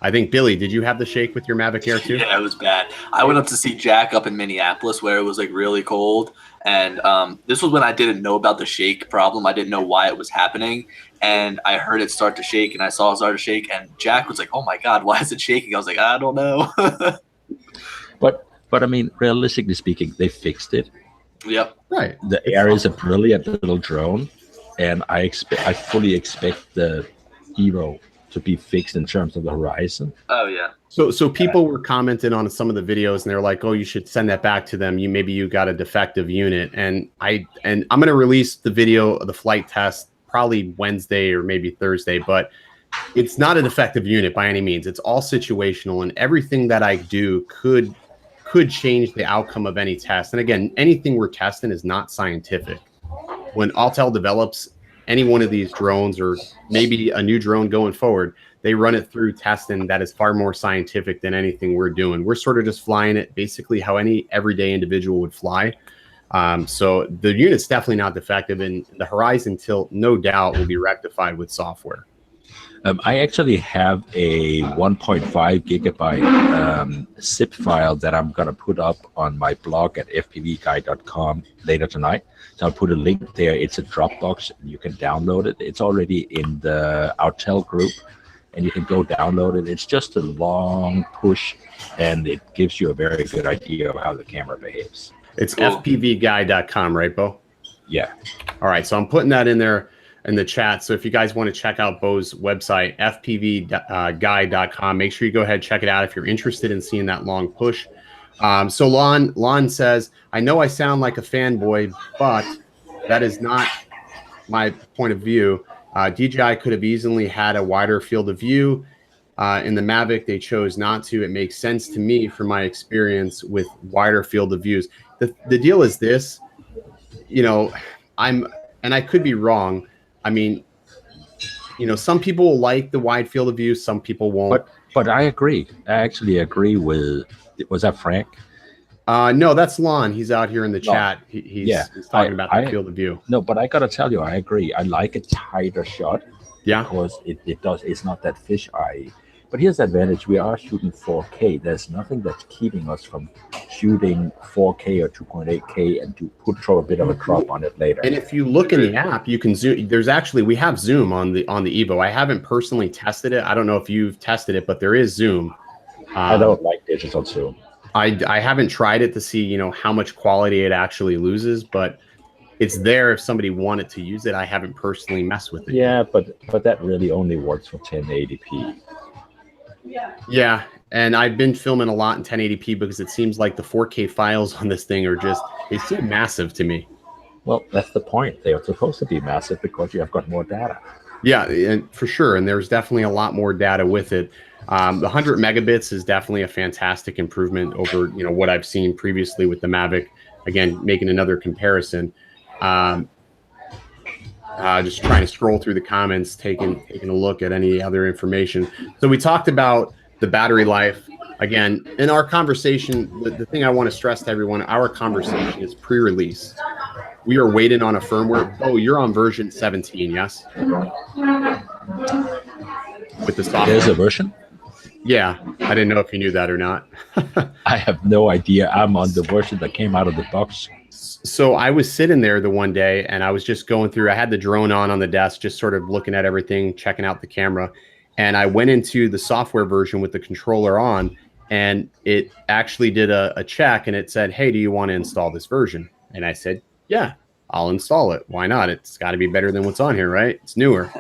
I think, Billy, did you have the shake with your Mavic Air too? Yeah, it was bad. I went up to see Jack up in Minneapolis where it was like really cold. And this was when I didn't know about the shake problem. I didn't know why it was happening. And I heard it start to shake and I saw it start to shake. And Jack was like, oh my God, why is it shaking? I was like, I don't know. But I mean, realistically speaking, they fixed it. Yep. Right. The Air is a brilliant little drone. And I fully expect the Evo to be fixed in terms of the horizon. Oh yeah. So people were commenting on some of the videos and they're like, oh, you should send that back to them. Maybe you got a defective unit. And I'm going to release the video of the flight test probably Wednesday or maybe Thursday, but it's not a defective unit by any means. It's all situational, and everything that I do could change the outcome of any test. And again, anything we're testing is not scientific. When Autel develops any one of these drones, or maybe a new drone going forward, they run it through testing that is far more scientific than anything we're doing. We're sort of just flying it basically how any everyday individual would fly. So the unit's definitely not defective, and the horizon tilt, no doubt, will be rectified with software. I actually have a 1.5 gigabyte zip file that I'm going to put up on my blog at fpvguy.com later tonight. So I'll put a link there. It's a Dropbox. You can download it. It's already in the Autel group, and you can go download it. It's just a long push, and it gives you a very good idea of how the camera behaves. It's fpvguy.com, right, Bo? Yeah. All right, so I'm putting that in there in the chat. So if you guys want to check out Bo's website, fpvguy.com, make sure you go ahead, check it out if you're interested in seeing that long push. So Lon says, I know I sound like a fanboy, but that is not my point of view. DJI could have easily had a wider field of view. In the Mavic, they chose not to. It makes sense to me from my experience with wider field of views. The deal is this, you know, and I could be wrong. I mean, you know, some people will like the wide field of view, some people won't. But I agree. I actually agree with, was that Frank? No, that's Lon. He's out here in the chat. He's talking about the field of view. No, but I got to tell you, I agree. I like a tighter shot. Yeah. Because it's not that fisheye. But here's the advantage. We are shooting 4K. There's nothing that's keeping us from shooting 4K or 2.8K and to throw a bit of a crop on it later. And if you look in the app, you can zoom. We have zoom on the Evo. I haven't personally tested it. I don't know if you've tested it, but there is zoom. I don't like digital zoom. I haven't tried it to see, you know, how much quality it actually loses, but it's there if somebody wanted to use it. I haven't personally messed with it. Yeah, but that really only works for 1080p. Yeah, and I've been filming a lot in 1080p because it seems like the 4K files on this thing are just, they seem massive to me. Well, that's the point. They are supposed to be massive because you have got more data. Yeah, and for sure. And there's definitely a lot more data with it. The 100 megabits is definitely a fantastic improvement over, you know, what I've seen previously with the Mavic. Again, making another comparison. Just trying to scroll through the comments, taking a look at any other information. So we talked about the battery life. Again, in our conversation, the thing I want to stress to everyone, our conversation is pre-release. We are waiting on a firmware. Oh, you're on version 17, yes? With the software. There's a version? Yeah, I didn't know if you knew that or not. I have no idea. I'm on the version that came out of the box. So I was sitting there the one day and I was just going through, I had the drone on the desk, just sort of looking at everything, checking out the camera. And I went into the software version with the controller on, and it actually did a check, and it said, hey, do you want to install this version? And I said, yeah, I'll install it. Why not? It's got to be better than what's on here, right? It's newer.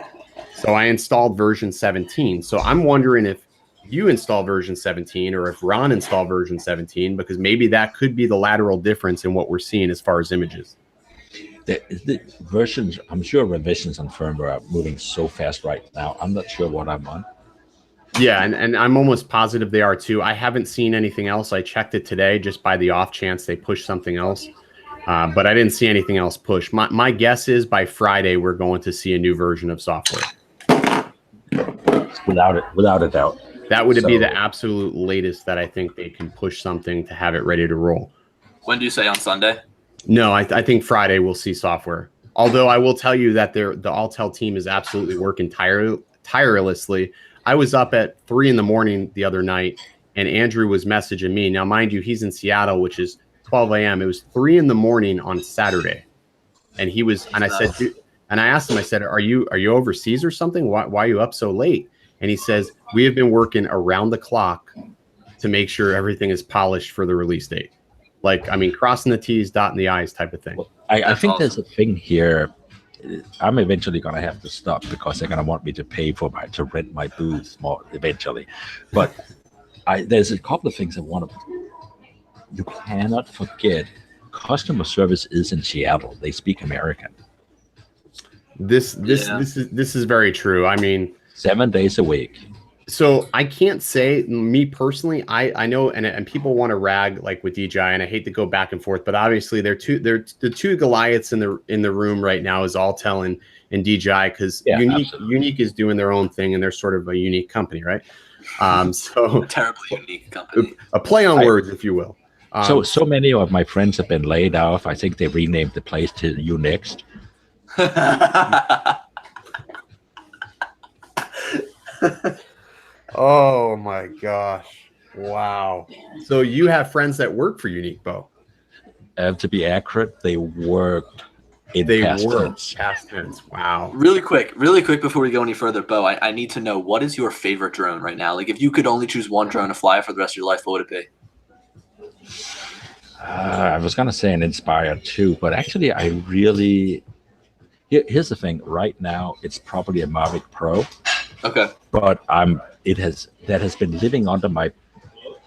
So I installed version 17. So I'm wondering if you install version 17 or if Ron installed version 17, because maybe that could be the lateral difference in what we're seeing as far as images. The versions, I'm sure revisions on firmware are moving so fast right now. I'm not sure what I'm on. Yeah, and I'm almost positive they are too. I haven't seen anything else. I checked it today just by the off chance they push something else, but I didn't see anything else push. My guess is by Friday we're going to see a new version of software. Without a doubt. That would be the absolute latest that I think they can push something to have it ready to roll. When do you say on Sunday? No, I think Friday we'll see software. Although I will tell you that the Autel team is absolutely working tirelessly. I was up at 3 a.m. the other night, and Andrew was messaging me. Now, mind you, he's in Seattle, which is 12 a.m. It was 3 a.m. on Saturday, and he was. And I said, dude, and I asked him. I said, "Are you overseas or something? Why are you up so late?" And he says, "We have been working around the clock to make sure everything is polished for the release date. Like, I mean, crossing the T's, dotting the I's type of thing." Well, I think awesome. There's a thing here. I'm eventually going to have to stop because they're going to want me to pay to rent my booth more eventually. But there's a couple of things I want to. You cannot forget, customer service is in Seattle. They speak American. This is very true. I mean, 7 days a week. So I can't say, me personally, I know, and people want to rag like with DJI, and I hate to go back and forth, but obviously they're the two Goliaths in the room right now is Autel and DJI, because Unique is doing their own thing, and they're sort of a unique company, right? So terribly unique company. A play on words, if you will. So many of my friends have been laid off. I think they renamed the place to Unixed. Oh my gosh. Wow. So you have friends that work for Unique, Bo? To be accurate, they worked in past tense. Wow. Really quick before we go any further, Bo, I need to know, what is your favorite drone right now? Like, if you could only choose one drone to fly for the rest of your life, what would it be? I was going to say an Inspire 2, but actually here's the thing. Right now, it's probably a Mavic Pro. Okay. But that has been living under my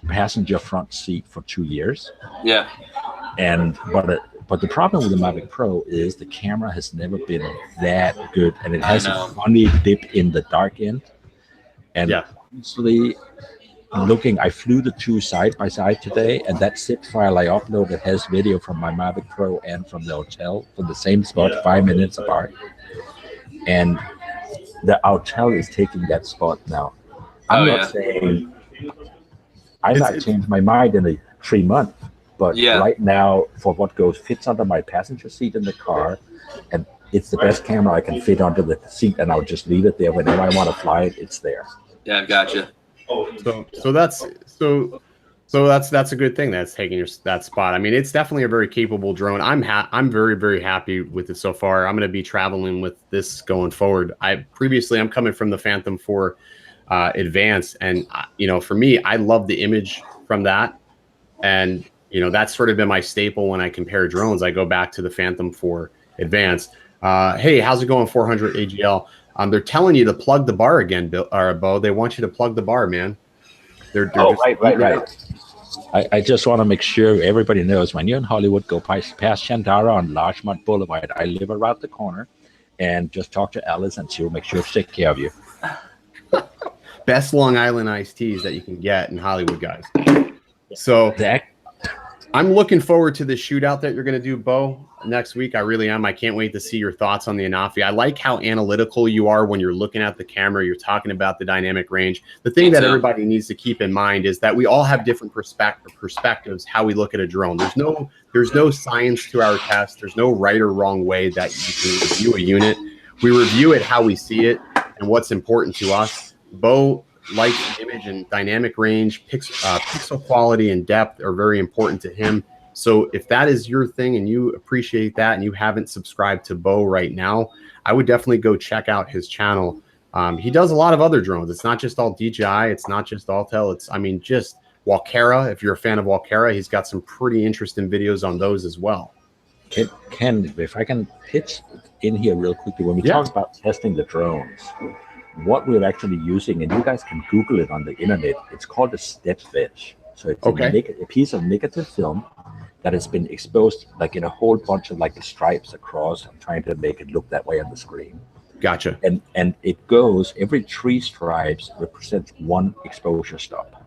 passenger front seat for 2 years. Yeah. But the problem with the Mavic Pro is the camera has never been that good, and it has a funny dip in the dark end. And honestly, I flew the two side by side today, and that zip file I uploaded has video from my Mavic Pro and from the Autel from the same spot, 5 minutes apart. And the Autel is taking that spot now. I'm not saying I might change my mind in 3 months, but right now, for what fits under my passenger seat in the car, and it's the best camera I can fit under the seat, and I'll just leave it there whenever I want to fly it. It's there. Yeah, I've got you. So that's a good thing that's taking that spot. I mean, it's definitely a very capable drone. I'm very, very happy with it so far. I'm going to be traveling with this going forward. I'm coming from the Phantom 4 Advanced, and for me, I love the image from that, and that's sort of been my staple when I compare drones. I go back to the Phantom 4 Advanced. Hey, how's it going, 400 AGL? They're telling you to plug the bar again, Bo. They want you to plug the bar, man. Right. I just want to make sure everybody knows, when you're in Hollywood, go past Chandara on Larchmont Boulevard. I live around the corner, and just talk to Alice, and she'll make sure to take care of you. Best Long Island iced teas that you can get in Hollywood, guys. So I'm looking forward to the shootout that you're going to do, Bo, next week. I really am. I can't wait to see your thoughts on the Anafi. I like how analytical you are when you're looking at the camera. You're talking about the dynamic range. The thing that everybody needs to keep in mind is that we all have different perspectives how we look at a drone. There's no science to our test. There's no right or wrong way that you can review a unit. We review it how we see it and what's important to us. Bo, light, image, and dynamic range, pixel quality and depth are very important to him. So if that is your thing and you appreciate that and you haven't subscribed to Bo right now, I would definitely go check out his channel. He does a lot of other drones. It's not just all DJI. It's not just Autel. Just Walkera. If you're a fan of Walkera, he's got some pretty interesting videos on those as well. Ken, if I can pitch in here real quickly, when we talk about testing the drones, what we're actually using, and you guys can Google it on the internet, it's called a step wedge. So it's a piece of negative film that has been exposed like in a whole bunch of like the stripes across. I'm trying to make it look that way on the screen. Gotcha. And it goes, every 3 stripes represents 1 exposure stop.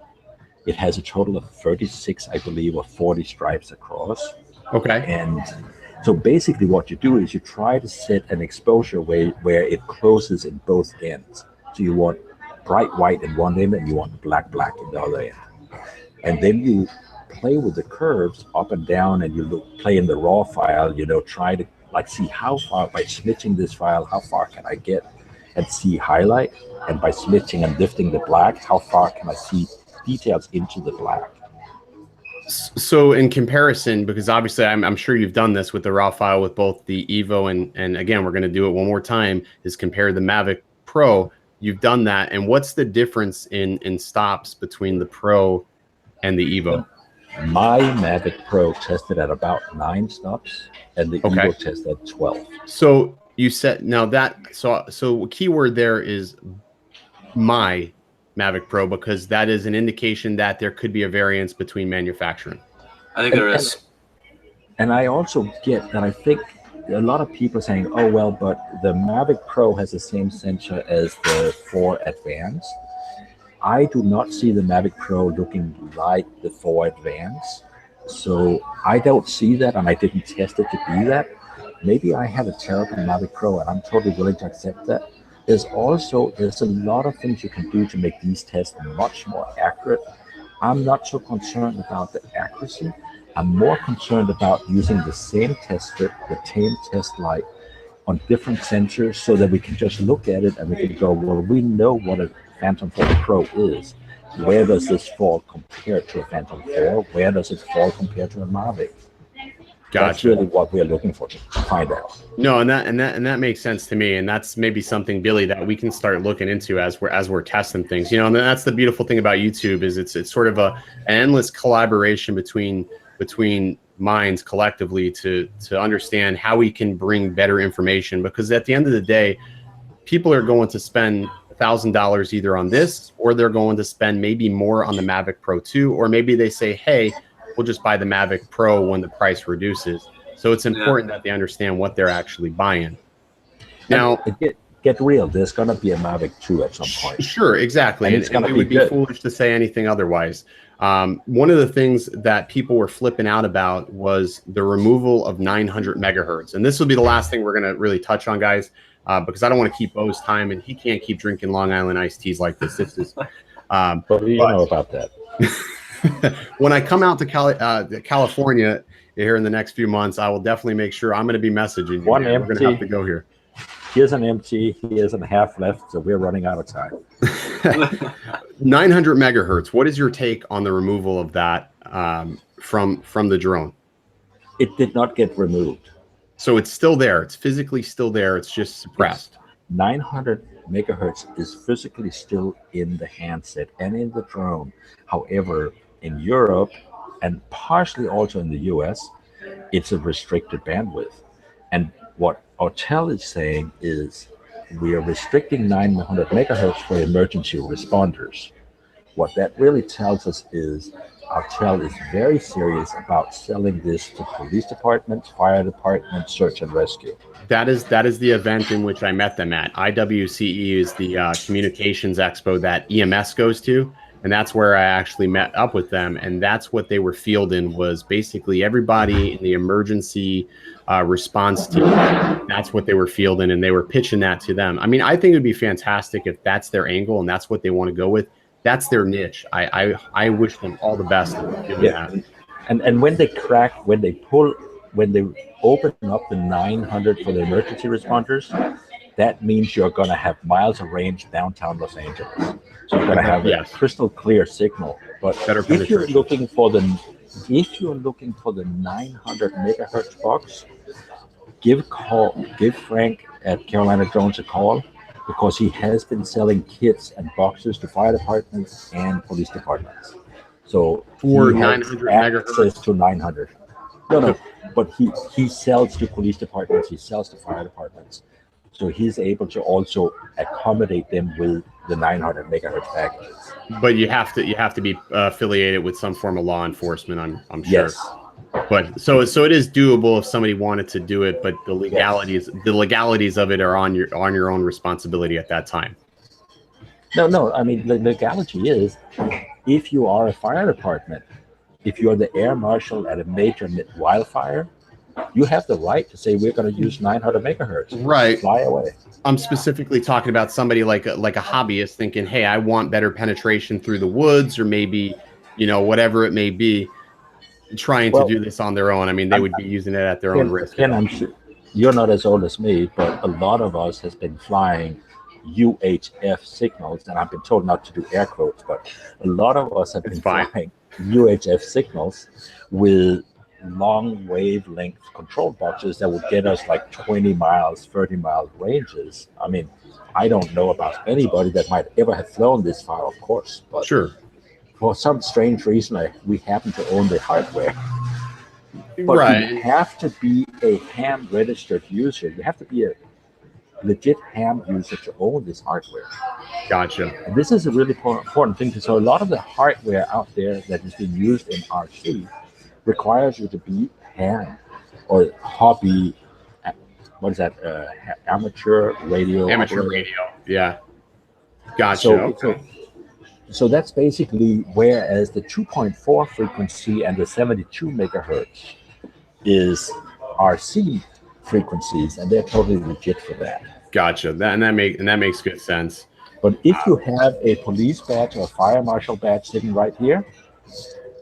It has a total of 36, I believe, or 40 stripes across. Okay. And so basically what you do is you try to set an exposure where it closes in both ends. So you want bright white in one end and you want black in the other end. And then you play with the curves up and down, and you play in the raw file, try to like see how far, by smidging this file, how far can I get and see highlight, and by smidging and lifting the black, how far can I see details into the black. So in comparison, because obviously I'm sure you've done this with the raw file with both the Evo and again, we're going to do it one more time, is compare the Mavic Pro. You've done that. And what's the difference in stops between the Pro and the Evo? My Mavic Pro tested at about 9 stops, and the Evo tested at 12. So you said, now that, so keyword there is my Mavic Pro, because that is an indication that there could be a variance between manufacturing. I think there is. And I also get that I think a lot of people are saying, oh, well, but the Mavic Pro has the same sensor as the 4 Advance. I do not see the Mavic Pro looking like the 4 Advance. So I don't see that, and I didn't test it to be that. Maybe I have a terrible Mavic Pro, and I'm totally willing to accept that. There's a lot of things you can do to make these tests much more accurate. I'm not so concerned about the accuracy. I'm more concerned about using the same test strip, the same test light on different sensors, so that we can just look at it and we can go, well, we know what a Phantom 4 Pro is. Where does this fall compared to a Phantom 4? Where does it fall compared to a Mavic? Gotcha. That's really what we're looking for, to find out. No, and that makes sense to me, and that's maybe something, Billy, that we can start looking into as we're testing things. And that's the beautiful thing about YouTube, is it's sort of an endless collaboration between minds collectively to understand how we can bring better information. Because at the end of the day, people are going to spend $1,000 either on this, or they're going to spend maybe more on the Mavic Pro 2, or maybe they say, hey, we'll just buy the Mavic Pro when the price reduces. So it's important that they understand what they're actually buying. Now, get real. There's going to be a Mavic 2 at some point. Sure, exactly. And it's going to be would be foolish to say anything otherwise. One of the things that people were flipping out about was the removal of 900 megahertz. And this will be the last thing we're going to really touch on, guys, because I don't want to keep Bo's time, and he can't keep drinking Long Island iced teas like this. This is, but you know about that. When I come out to California here in the next few months, I will definitely make sure I'm going to be messaging you. One We're empty. going to have to go here. Here's an empty. Here's a half left, so we're running out of time. 900 megahertz. What is your take on the removal of that from the drone? It did not get removed. So it's still there. It's physically still there. It's just suppressed. 900 megahertz is physically still in the handset and in the drone. However, in Europe and partially also in the US, it's a restricted bandwidth. And what Autel is saying is we are restricting 900 megahertz for emergency responders. What that really tells us is Autel is very serious about selling this to police departments, fire departments, search and rescue. That is the event in which I met them at. IWCE is the communications expo that EMS goes to, and that's where I actually met up with them. And that's what they were fielding, was basically everybody in the emergency response team. That's what they were fielding, and they were pitching that to them. I mean, I think it would be fantastic if that's their angle and that's what they want to go with. That's their niche. I wish them all the best in doing that. And when they crack, when they open up the 900 for the emergency responders, that means you're going to have miles of range downtown Los Angeles. So you're going to have a crystal clear signal. But if you're looking for the 900 megahertz box, give Frank at Carolina Drones a call, because he has been selling kits and boxes to fire departments and police departments. So for 900 megahertz to 900. No, but he sells to police departments. He sells to fire departments. So he's able to also accommodate them with the 900 megahertz packages. But you have to be affiliated with some form of law enforcement. I'm sure. Yes. But so it is doable if somebody wanted to do it, but the legalities of it are on your own responsibility at that time. No. I mean, the legality is if you are a fire department, if you're the air marshal at a major wildfire, you have the right to say we're going to use 900 megahertz. Right. Fly away. I'm specifically talking about somebody like a hobbyist thinking, hey, I want better penetration through the woods, or maybe, whatever it may be, trying to do this on their own. I mean, they would be using it at their own risk. Ken, I'm sure you're not as old as me, but a lot of us has been flying UHF signals, and I've been told not to do air quotes, but a lot of us have been flying UHF signals with long wavelength control boxes that would get us like 20 miles, 30 mile ranges. I mean, I don't know about anybody that might ever have flown this far, of course, but sure, for some strange reason, we happen to own the hardware. But right. You have to be a ham registered user. You have to be a legit ham user to own this hardware. Gotcha. And this is a really important thing. So a lot of the hardware out there that is being used in RC requires you to be ham or hobby. What is that? Amateur radio. Yeah. Gotcha. So that's basically whereas the 2.4 frequency and the 72 megahertz is RC frequencies, and they're totally legit for that. Gotcha. That makes good sense. But if you have a police badge or a fire marshal badge sitting right here,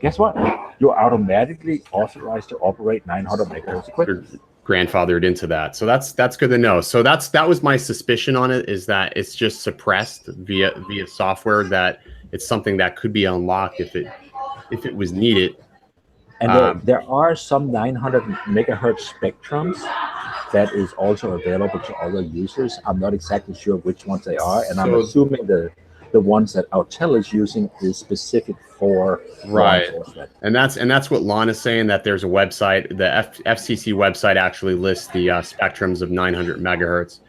guess what? You're automatically authorized to operate 900 megahertz equipment. Grandfathered into that, so that's good to know. So that was my suspicion on it, is that it's just suppressed via software, that it's something that could be unlocked if it was needed. And there are some 900 megahertz spectrums that is also available to other users. I'm not exactly sure which ones they are, and I'm assuming the ones that Autel is using is specific for law enforcement. And that's what Lon is saying, that there's a website, the FCC website actually lists the spectrums of 900 megahertz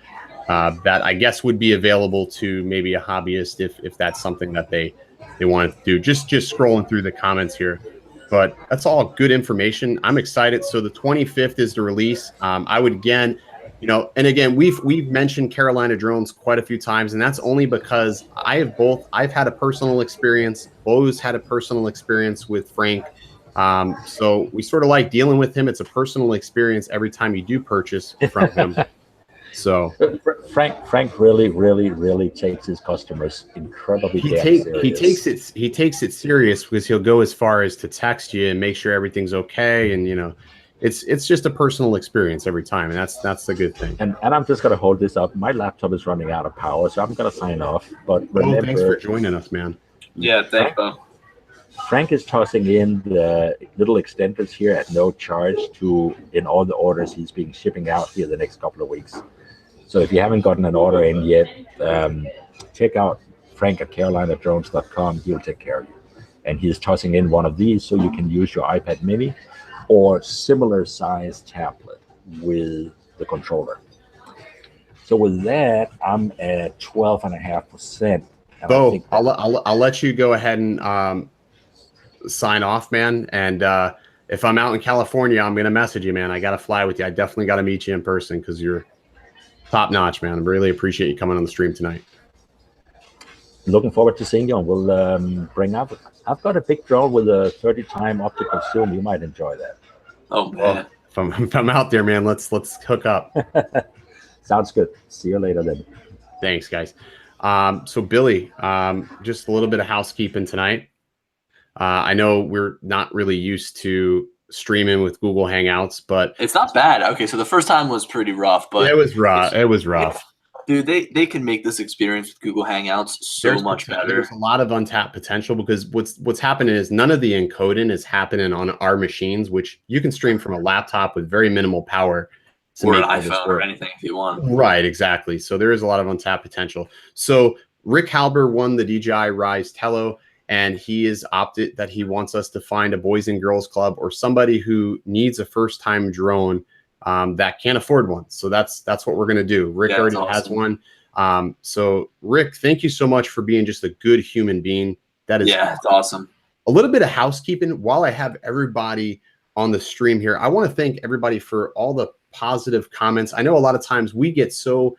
that I guess would be available to maybe a hobbyist if that's something that they wanted to do. Just scrolling through the comments here. But that's all good information. I'm excited. So the 25th is the release. I would again, and again, we've mentioned Carolina drones quite a few times, and that's only because I've had a personal experience. Bo's had a personal experience with Frank. So we sort of like dealing with him. It's a personal experience every time you do purchase from him. So Frank really takes his customers incredibly serious. He takes it serious, because he'll go as far as to text you and make sure everything's okay, and it's just a personal experience every time, and that's the good thing. And I'm just gonna hold this up. My laptop is running out of power, so I'm gonna sign off. But remember, thanks for joining us, man. Yeah, thanks, Bo. Frank is tossing in the little extenders here at no charge in all the orders he's been shipping out here the next couple of weeks. So if you haven't gotten an order in yet, check out Frank at carolinadrones.com. He'll take care of you. And he's tossing in one of these so you can use your iPad mini or similar size tablet with the controller. So with that, I'm at 12.5%. Bo, I'll let you go ahead and sign off, man. And if I'm out in California, I'm gonna message you, man. I gotta fly with you. I definitely gotta meet you in person, because you're top notch, man. I really appreciate you coming on the stream tonight. Looking forward to seeing you, and we'll bring up. I've got a big drone with a 30-time optical zoom. You might enjoy that. Oh man! If I'm out there, man, let's hook up. Sounds good. See you later then. Thanks, guys. So Billy, just a little bit of housekeeping tonight. I know we're not really used to streaming with Google Hangouts, but it's not bad. Okay, so the first time was pretty rough, but it was rough. Dude, they can make this experience with Google Hangouts so much better. There's a lot of untapped potential, because what's happening is none of the encoding is happening on our machines, which you can stream from a laptop with very minimal power. Or an iPhone or anything if you want. Right, exactly. So there is a lot of untapped potential. So Rick Halber won the DJI Rise Tello, and he has opted that he wants us to find a Boys and Girls Club or somebody who needs a first-time drone that can't afford one. So that's what we're going to do. Rick already has one. So Rick, thank you so much for being just a good human being. That is it's awesome. A little bit of housekeeping while I have everybody on the stream here. I want to thank everybody for all the positive comments. I know a lot of times we get so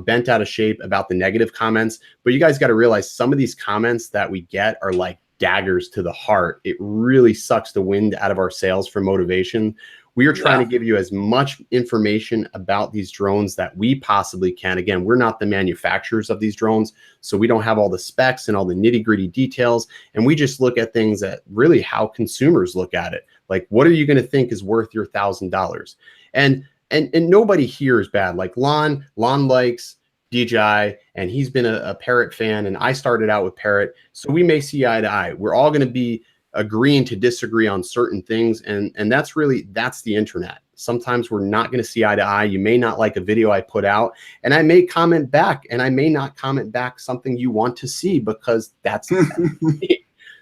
bent out of shape about the negative comments, but you guys got to realize some of these comments that we get are like daggers to the heart. It really sucks the wind out of our sails for motivation. We are trying to give you as much information about these drones that we possibly can. Again, we're not the manufacturers of these drones, so we don't have all the specs and all the nitty-gritty details. And we just look at things at really how consumers look at it. Like, what are you going to think is worth your $1,000? And nobody here is bad. Like Lon likes DJI, and he's been a Parrot fan, and I started out with Parrot, so we may see eye to eye. We're all going to be agreeing to disagree on certain things, and that's the internet. Sometimes we're not going to see eye to eye. You may not like a video I put out, and I may comment back, and I may not comment back something you want to see, because that's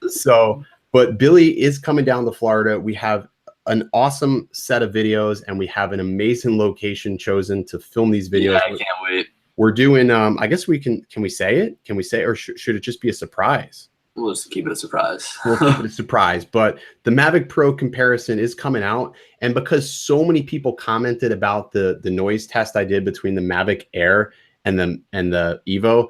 so. But Billy is coming down to Florida. We have an awesome set of videos, and we have an amazing location chosen to film these videos. Yeah, I can't wait. We're doing, I guess we can we say it? Can we say it, or should it just be a surprise? We'll just keep it a surprise. We'll keep it a surprise. But the Mavic Pro comparison is coming out. And because so many people commented about the noise test I did between the Mavic Air and the Evo,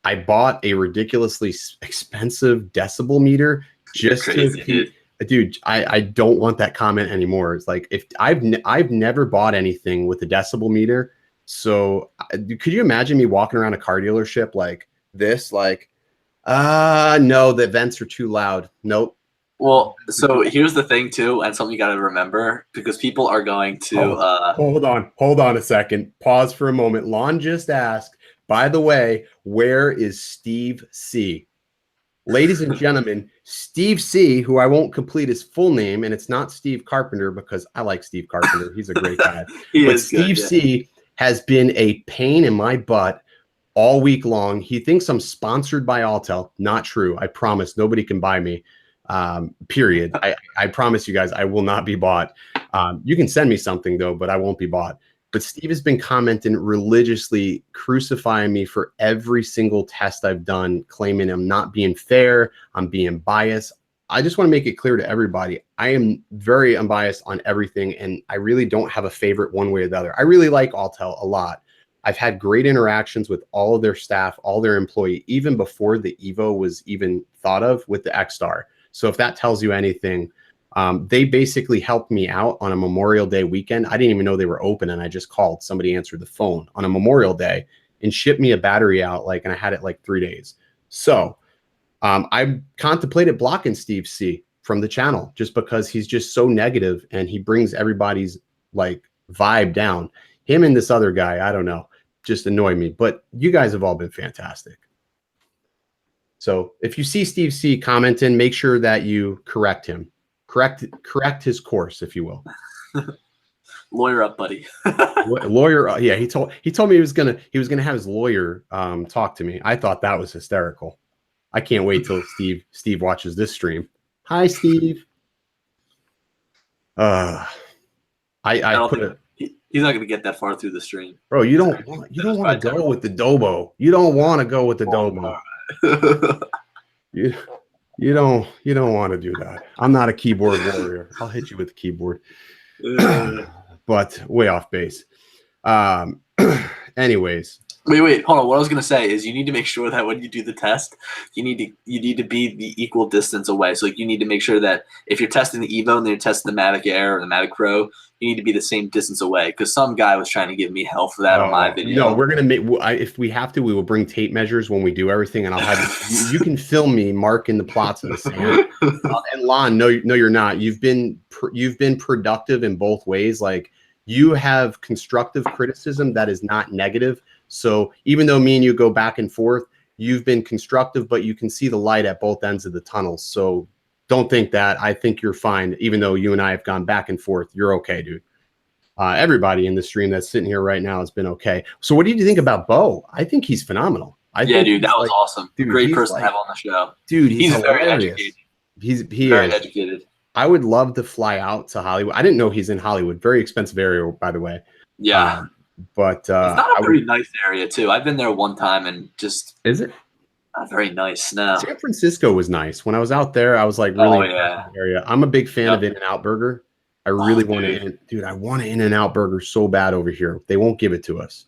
I bought a ridiculously expensive decibel meter just to dude, I don't want that comment anymore. It's like, if I've never bought anything with a decibel meter. So could you imagine me walking around a car dealership like this, like, no, the vents are too loud. Nope. Well, so here's the thing too, and something you got to remember, because people are going to hold on a second. Pause for a moment. Lon just asked, by the way, where is Steve C? Ladies and gentlemen, Steve C, who I won't complete his full name, and it's not Steve Carpenter, because I like Steve Carpenter. He's a great guy. But Steve C has been a pain in my butt all week long. He thinks I'm sponsored by Autel. Not true. I promise nobody can buy me. Period. I promise you guys, I will not be bought. You can send me something though, but I won't be bought. But Steve has been commenting religiously, crucifying me for every single test I've done, claiming I'm not being fair, I'm being biased. I just want to make it clear to everybody, I am very unbiased on everything, and I really don't have a favorite one way or the other. I really like Autel a lot. I've had great interactions with all of their staff, all their employees, even before the Evo was even thought of with the X-Star. So if that tells you anything, they basically helped me out on a Memorial Day weekend. I didn't even know they were open, and I just called. Somebody answered the phone on a Memorial Day and shipped me a battery out, and I had it like 3 days. So I contemplated blocking Steve C from the channel just because he's just so negative and he brings everybody's vibe down. Him and this other guy, I don't know, just annoy me. But you guys have all been fantastic. So if you see Steve C commenting, make sure that you correct him. Correct his course, if you will. Lawyer up, buddy. Lawyer, yeah. He told me he was gonna have his lawyer talk to me. I thought that was hysterical. I can't wait till Steve watches this stream. Hi, Steve. I put a. He's not gonna get that far through the stream. Bro, you don't want to go with the Dobo. You don't want to go with the Dobo. You don't want to do that. I'm not a keyboard warrior. I'll hit you with the keyboard. But way off base. Anyways. Wait, hold on. What I was gonna say is you need to make sure that when you do the test, you need to be the equal distance away. So you need to make sure that if you're testing the Evo and then you're testing the Mavic Air or the Mavic Pro, you need to be the same distance away. Because some guy was trying to give me hell for that on my video. No, we're gonna make. If we have to, we will bring tape measures when we do everything, and I'll have you can film me marking the plots in the sand. And Lon, no, you're not. You've been productive in both ways. You have constructive criticism that is not negative. So even though me and you go back and forth, you've been constructive, but you can see the light at both ends of the tunnel. So don't think that. I think you're fine. Even though you and I have gone back and forth, you're okay, dude. Everybody in the stream that's sitting here right now has been okay. So what did you think about Bo? I think he's phenomenal. Dude, that was awesome. Dude, great person to have on the show. Dude, he's very educated. He very is educated. I would love to fly out to Hollywood. I didn't know he's in Hollywood. Very expensive area, by the way. Yeah. But it's not a very nice area too. I've been there one time and just is it not very nice? No. San Francisco was nice. When I was out there, I was really area. I'm a big fan of In-N-Out Burger. I really want to, dude. I want an In-N-Out burger so bad over here. They won't give it to us.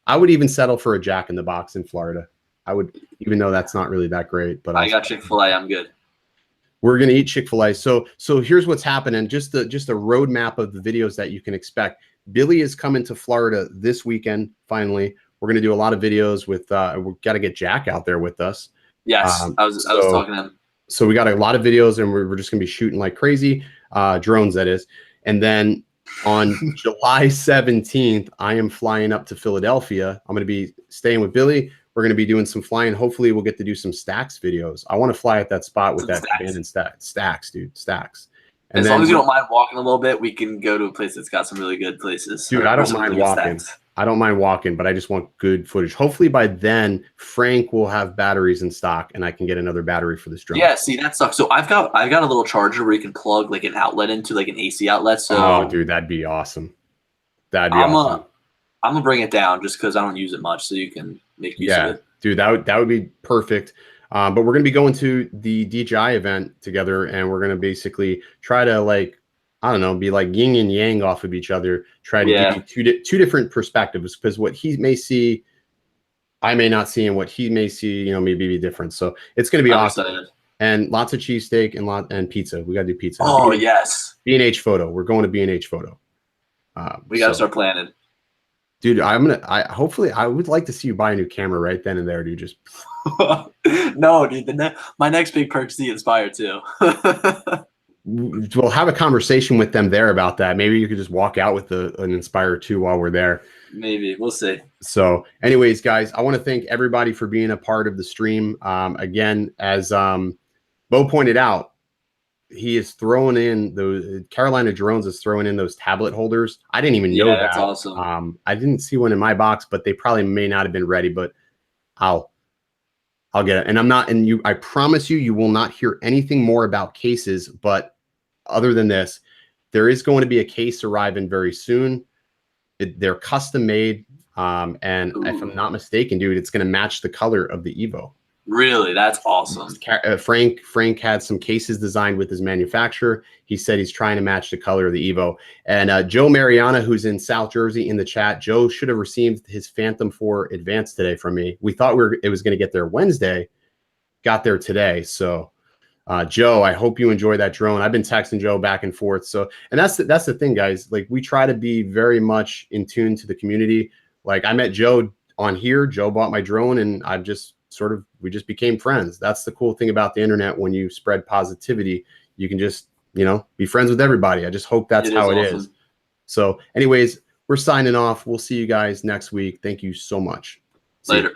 I would even settle for a Jack in the Box in Florida. I would, even though that's not really that great. But I got Chick-fil-A. I'm good. We're gonna eat Chick-fil-A. So here's what's happening. Just a roadmap of the videos that you can expect. Billy is coming to Florida this weekend. Finally, we're gonna do a lot of videos with. We've got to get Jack out there with us. Yes, I was talking to him. So we got a lot of videos, and we're just gonna be shooting like crazy, drones that is. And then on July 17th, I am flying up to Philadelphia. I'm gonna be staying with Billy. We're going to be doing some flying. Hopefully, we'll get to do some Stacks videos. I want to fly at that spot with that abandoned Stacks, dude. Stacks. And as long as you don't mind walking a little bit, we can go to a place that's got some really good places. Dude, I don't mind walking. I don't mind walking, but I just want good footage. Hopefully, by then, Frank will have batteries in stock, and I can get another battery for this drone. Yeah, see, that sucks. So I've got a little charger where you can plug like an outlet into, like an AC outlet. So, oh, dude, that'd be awesome. That'd be awesome. I'm gonna bring it down just because I don't use it much, so you can make use of it. Dude, that would be perfect. But we're gonna be going to the DJI event together, and we're gonna basically try to, like, I don't know, be like yin and yang off of each other. Try to give you two different perspectives, because what he may see, I may not see, and what he may see, maybe be different. So it's gonna be awesome. Excited. And lots of cheesesteak and pizza. We gotta do pizza. Oh yes. B&H Photo. We're going to B&H Photo. We gotta start planning. Dude, hopefully I would like to see you buy a new camera right then and there, dude. Just no, dude. My next big purchase is the Inspire 2. We'll have a conversation with them there about that. Maybe you could just walk out with an Inspire 2 while we're there. Maybe. We'll see. So anyways, guys, I want to thank everybody for being a part of the stream. Again, as Bo pointed out, he is throwing in those Carolina Drones is throwing in those tablet holders. I didn't even know that. That's awesome. I didn't see one in my box, but they probably may not have been ready, but I'll get it. And I promise you will not hear anything more about cases. But other than this, there is going to be a case arriving very soon. They're custom made. And if I'm not mistaken, dude, it's going to match the color of the Evo. Really? That's awesome. Frank had some cases designed with his manufacturer. He said he's trying to match the color of the Evo. And Joe Mariana, who's in South Jersey in the chat, Joe should have received his Phantom 4 Advanced today from me. We thought it was going to get there Wednesday, got there today. So Joe, I hope you enjoy that drone. I've been texting Joe back and forth. So, and that's the thing, guys. Like, we try to be very much in tune to the community. Like, I met Joe on here. Joe bought my drone, and I've just we just became friends. That's the cool thing about the internet. When you spread positivity, you can just, be friends with everybody. I just hope that's how it is. So anyways, we're signing off. We'll see you guys next week. Thank you so much. Later.